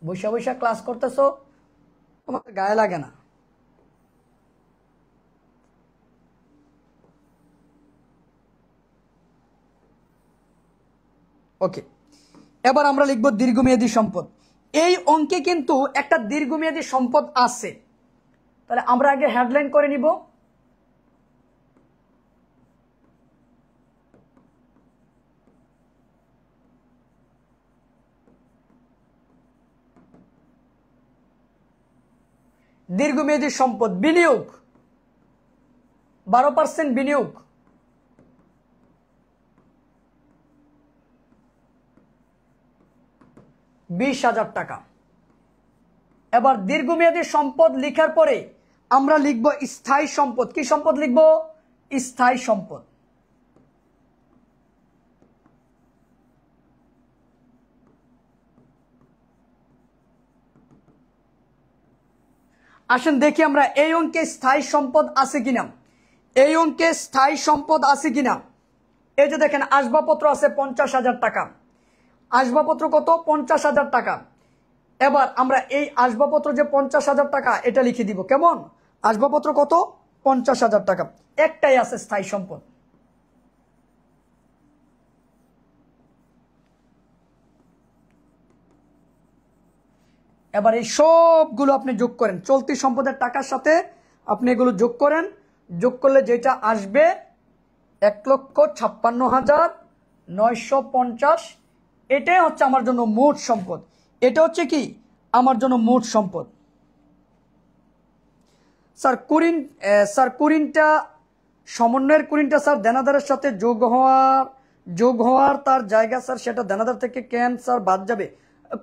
বৈশা বৈশা ক্লাস করতেছো, তোমাদের গায়ে লাগে না। ওকে, এবার আমরা লিখব দীর্ঘমেয়াদী সম্পদ। এই অঙ্কে কিন্তু একটা দীর্ঘমেয়াদী সম্পদ আছে, তাহলে আমরা আগে হেডলাইন করে নিব। দীর্ঘমেয়াদী সম্পদ বিনিয়োগ, 12% বিনিয়োগ, 20,000 টাকা। এবার দীর্ঘমেয়াদী সম্পদ লিখার পরে আমরা লিখব স্থায়ী সম্পদ। কি সম্পদ লিখব? স্থায়ী সম্পদ। আসেন দেখি আমরা এই অঙ্কে স্থায়ী সম্পদ আছে কিনা। এই অঙ্কে স্থায়ী সম্পদ আছে কিনা। এই যে দেখেন আসবাবপত্র আছে 50,000 টাকা। আসবাবপত্র কত? 50,000 টাকা। এবার আমরা এই আসবাবপত্র যে 50,000 টাকা, এটা লিখে দিব। কেমন? আসবাবপত্র কত? 50,000 টাকা। একটাই আছে স্থায়ী সম্পদ। এবার এই সবগুলো আপনি যোগ করেন, চলতি সম্পদের টাকার সাথে আপনি এগুলো যোগ করেন। যোগ করলে যেটা আসবে 1,56,950। এটাই হচ্ছে আমার জন্য মোট সম্পদ। এটা হচ্ছে কি আমার জন্য মোট সম্পদ। স্যার কুরিনটা সমন্বয়ের কুরিনটা স্যার দেনাদারের সাথে যোগ হওয়ার তার জায়গা স্যার, সেটা দেনাদার থেকে কেন স্যার বাদ যাবে?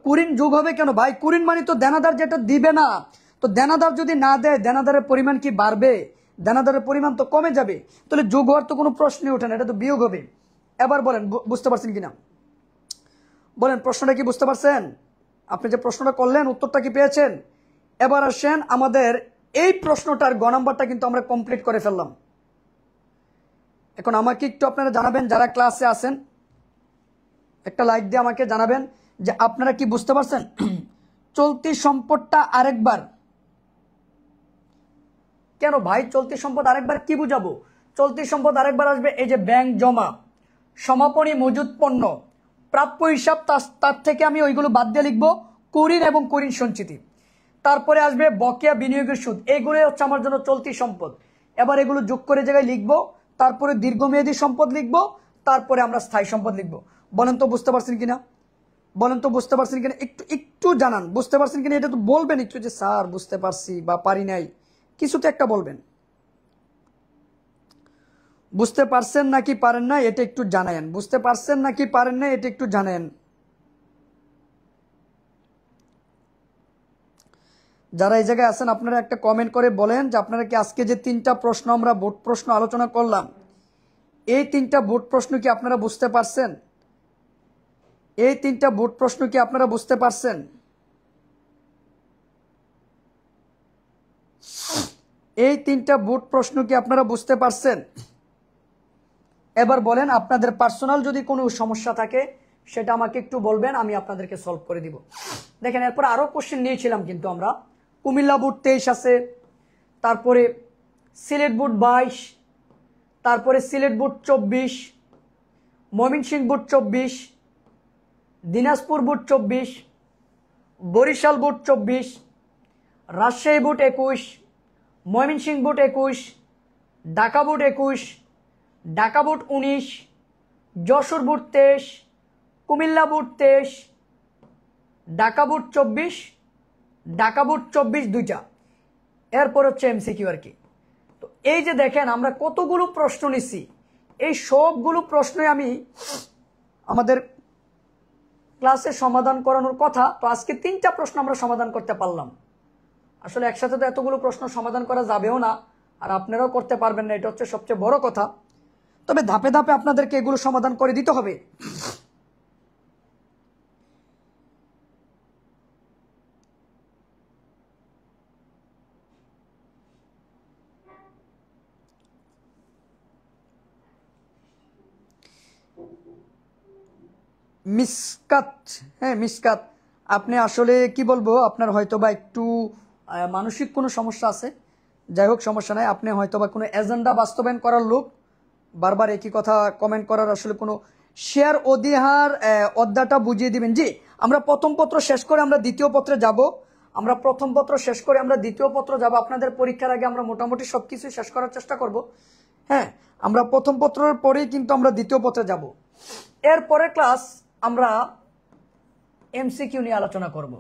কুরিন যোগ হবে কেন ভাই? কুরিন মানে তো দেনাদার যেটা দিবে না। তো দেনাদার যদি না দেয়, দেনাদারের পরিমাণ কি বাড়বে? দেনাদারের পরিমাণ তো কমে যাবে। তাহলে যোগ হওয়ার তো কোনো প্রশ্নই ওঠে না, এটা তো বিয়োগ হবে। এবার বলেন বুঝতে পারছেন কিনা? বলেন প্রশ্নটা কি বুঝতে পারছেন? আপনি যে প্রশ্নটা করলেন উত্তরটা কি পেয়েছেন? এবার আসেন আমাদের এই প্রশ্নটার গ নাম্বারটা কিন্তু আমরা কমপ্লিট করে ফেললাম। এখন আমাকে একটু আপনারা জানাবেন যারা ক্লাসে আছেন, একটা লাইক দিয়ে আমাকে জানাবেন যে আপনারা কি বুঝতে পারছেন। চলতি সম্পদটা আরেকবার কেন ভাই, চলতি সম্পদ আরেকবার কি বুঝাবো? চলতি সম্পদ আরেকবার আসবে এই যে ব্যাংক জমা, সমাপনী মজুদ পণ্য, প্রাপ্য হিসাব, তার থেকে আমি ওইগুলো বাদ দিয়ে লিখবো কুরিন এবং কুরিন সঞ্চিতি। তারপরে আসবে বকেয়া বিনিয়োগের সুদ, এইগুলো হচ্ছে আমার জন্য চলতি সম্পদ। এবার এগুলো যোগ করে জায়গায় লিখবো, তারপরে দীর্ঘমেয়াদী সম্পদ লিখবো, তারপরে আমরা স্থায়ী সম্পদ লিখবো। বলেন তো বুঝতে পারছেন কিনা, বলেন তো বুঝতে পারছেন কিনা, একটু একটু জানান বুঝতে পারছেন কিনা। এটা তো বলবেন একটু যে স্যার বুঝতে পারছি বা পারি নাই, কিছু তো একটা বলবেন। বুঝতে পারছেন নাকি পারেন না এটা একটু জানায়েন, বুঝতে পারছেন নাকি পারেন না এটা একটু জানেন। যারা এই জায়গায় আছেন আপনারা একটা কমেন্ট করে বলেন যে আপনারা কি আজকে যে 3টা প্রশ্ন আমরা বোর্ড প্রশ্ন আলোচনা করলাম, এই 3টা বোর্ড প্রশ্ন কি আপনারা বুঝতে পারছেন? এই 3টা বোর্ড প্রশ্ন কি আপনারা বুঝতে পারছেন? এই 3টা বোর্ড প্রশ্ন কি আপনারা বুঝতে পারছেন? এবার বলেন আপনাদের পার্সোনাল যদি কোনো সমস্যা থাকে সেটা আমাকে একটু বলবেন, আমি আপনাদেরকে সলভ করে দিব। দেখেন এরপর আরো কোশ্চেন নিয়েছিলাম কিন্তু আমরা, কুমিল্লা বোর্ড 23 আছে, তারপরে সিলেট বোর্ড 22, তারপরে Sylhet board 24, Mymensingh board 24, Dinajpur board 24, Barisal board 24, Rajshahi board 21, Mymensingh board 21, Dhaka board 21, Dhaka board 19, Jessore board 23, Comilla board 23, Dhaka board 24, Dhaka board 24 দুইটা। এরপর হচ্ছে এমসিকিউ আর কি। তো এই যে দেখেন আমরা কতগুলো প্রশ্ন নিছি, এই সবগুলো প্রশ্নই আমি আমাদের ক্লাসে সমাধান করানোর কথা। তো আজকে 3টা প্রশ্ন আমরা সমাধান করতে পারলাম। আসলে একসাথে তো এতগুলো প্রশ্ন সমাধান করা যাবেও না, আর আপনারাও করতে পারবেন না, এটা হচ্ছে সবচেয়ে বড় কথা। তবে ধাপে ধাপে আপনাদেরকে এগুলো সমাধান করে দিতে হবে। মিসকাত, হ্যাঁ মিসকাত, আপনি আসলে কি বলবো, আপনার হয়তো বা একটু মানসিক কোনো সমস্যা আছে। যাই হোক সমস্যা নাই, আপনি হয়তো বা কোনো এজেন্ডা বাস্তবায়ন করার লোক, বারবার একই কথা কমেন্ট করার আসলে কোনো শেয়ার অধিহার অধ্যায়টা বুঝিয়ে দিবেন। জি, আমরা প্রথম পত্র শেষ করে আমরা দ্বিতীয় পত্রে যাব, আমরা প্রথম পত্র শেষ করে আমরা দ্বিতীয় পত্র যাব। আপনাদের পরীক্ষার আগে আমরা মোটামুটি সবকিছু শেষ করার চেষ্টা করব। হ্যাঁ, আমরা প্রথম পত্রের পরেই কিন্তু আমরা দ্বিতীয় পত্রে যাব। এরপরে ক্লাস আমরা এমসিকিউ নিয়ে আলোচনা করব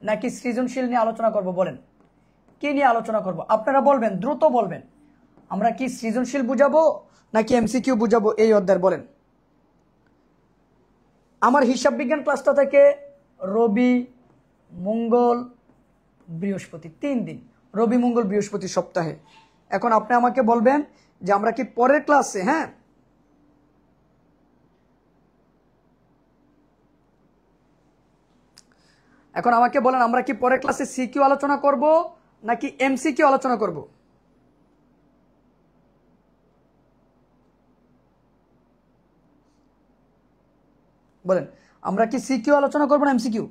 নাকি সৃজনশীল নিয়ে আলোচনা করব? বলেন কি নিয়ে আলোচনা করব? আপনারা বলবেন, দ্রুত বলবেন। আমরা কি সৃজনশীল বুঝাবো নাকি এমসিকিউ বুঝাবো এই অধ্যায়? বলেন। আমার হিসাব বিজ্ঞান ক্লাসটা থেকে রবি, মঙ্গল, বৃহস্পতি, 3 দিন, রবি মঙ্গল বৃহস্পতি সপ্তাহে। এখন আপনি আমাকে বলবেন যে আমরা কি পরের ক্লাসে, হ্যাঁ এখন আমাকে বলেন আমরা কি পরের ক্লাসে সিকিউ আলোচনা করব নাকি এমসিকিউ আলোচনা করব? বলেন আমরা কি সিকিউ আলোচনা করব না এমসিকিউ?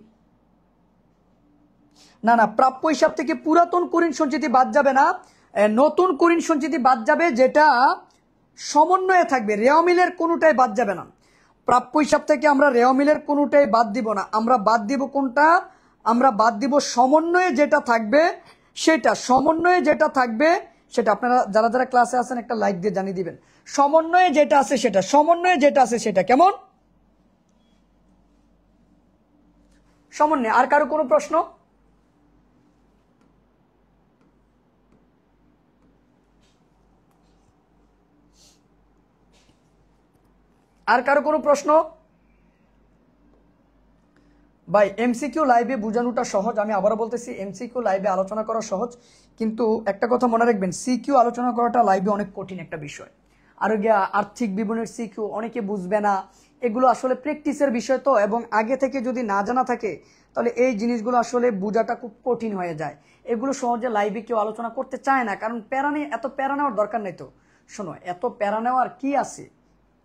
না না, প্রাপ্য হিসাব থেকে পুরাতন কুরিন সঞ্চিতি বাদ যাবে না, নতুন কুরিন সঞ্চিতি বাদ যাবে, যেটা সমন্বয়ে থাকবে। রেওয়ামিলের কোনোটাই বাদ যাবে না। প্রাপ্য হিসাব থেকে আমরা রেওয়ামিলের কোনোটাই বাদ দিব না। আমরা বাদ দিব কোনটা? আমরা বাদ দিব সমন্বয়ে যেটা থাকবে সেটা। সমন্বয়ে যেটা থাকবে সেটা আপনারা যারা যারা ক্লাসে আছেন একটা লাইক দিয়ে জানিয়ে দিবেন। সমন্বয়ে যেটা আছে সেটা, সমন্বয়ে যেটা আছে সেটা। কেমন? সমন্বয়ে। আর কারো কোনো প্রশ্ন? আর কারো কোনো প্রশ্ন? ভাই এমসিকিউ লাইভে বোঝানোটা সহজ, আমি আবারও বলতেছি এমসিকিউ লাইভে আলোচনা করা সহজ, কিন্তু একটা কথা মনে রাখবেন, সিকিউ আলোচনা করাটা লাইভে অনেক কঠিন একটা বিষয়। আর গিয়া আর্থিক বিবরণের সিকিউ অনেকে বুঝবে না, এগুলো আসলে প্র্যাকটিসের বিষয় তো, এবং আগে থেকে যদি না জানা থাকে তাহলে এই জিনিসগুলো আসলে বোঝাটা খুব কঠিন হয়ে যায়। এগুলো সহজে লাইভে কেউ আলোচনা করতে চায় না, কারণ প্যারা নিয়ে এত প্যারা নেওয়ার দরকার নেই। তো শোনো, এত প্যারা নেওয়ার কি আছে?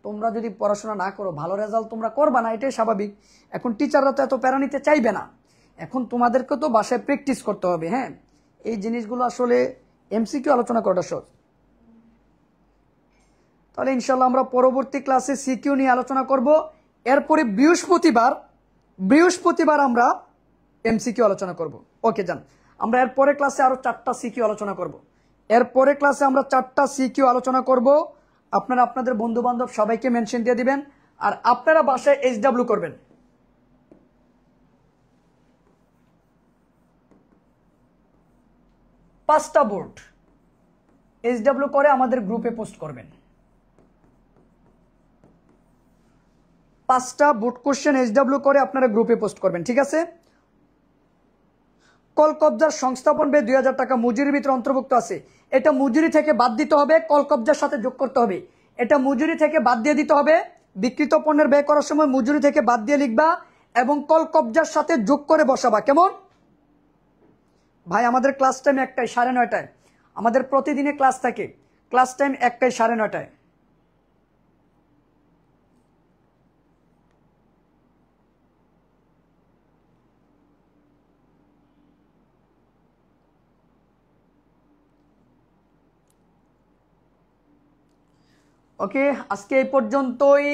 তোমরা যদি পড়াশোনা না করো ভালো রেজাল্ট তোমরা করবা না, এটাই স্বাভাবিক। এখন টিচাররা তো এত প্যারা নিতে চাইবে না, এখন তোমাদেরকে তো বাসায় প্র্যাকটিস করতে হবে। হ্যাঁ, এই জিনিসগুলো আসলে এমসিকিউ আলোচনা করাটা সহজ। তাহলে ইনশাল্লাহ আমরা পরবর্তী ক্লাসে সিকিউ নিয়ে আলোচনা করব। এরপরে বৃহস্পতিবার আমরা এমসিকিউ আলোচনা করব। ওকে যান, আমরা এরপরে ক্লাসে আরো 4টা সিকিউ আলোচনা করব। এরপরে ক্লাসে আমরা 4টা সিকিউ আলোচনা করব। আপনারা আপনাদের বন্ধু বান্ধব সবাইকে মেনশন দিয়ে দিবেন, আর আপনারা বাসায় HW করবেন। পাঁচটা বোর্ড HW করে আমাদের গ্রুপে পোস্ট করবেন। 5টা বোর্ড কোশ্চেন HW করে আপনারা গ্রুপে পোস্ট করবেন, ঠিক আছে? কল কবজার সংস্থাপন ব্যয় 2000 টাকা মজুরির ভিতরে অন্তর্ভুক্ত আছে। এটা মজুরি থেকে বাদ দিতে হবে, কল কবজার সাথে যোগ করতে হবে। এটা মজুরি থেকে বাদ দিয়ে দিতে হবে। বিক্রিত পণ্যের ব্যয় করার সময় মজুরি থেকে বাদ দিয়ে লিখবা এবং কল কবজার সাথে যোগ করে বসাবা। কেমন ভাই? আমাদের ক্লাস টাইম 1টায়, 9:30টায় আমাদের প্রতিদিনে ক্লাস থাকে। Class time 1টায়, 9:30টায়। ওকে, আজকে এই পর্যন্তই।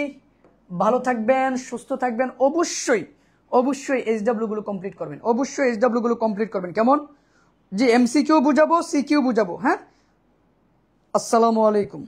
ভালো থাকবেন, সুস্থ থাকবেন। অবশ্যই HW গুলো কমপ্লিট করবেন, অবশ্যই HW গুলো কমপ্লিট করবেন। কেমন? যে এমসিকিউ বুঝাবো, সিকিউ বুঝাবো। হ্যাঁ, আসসালামু আলাইকুম।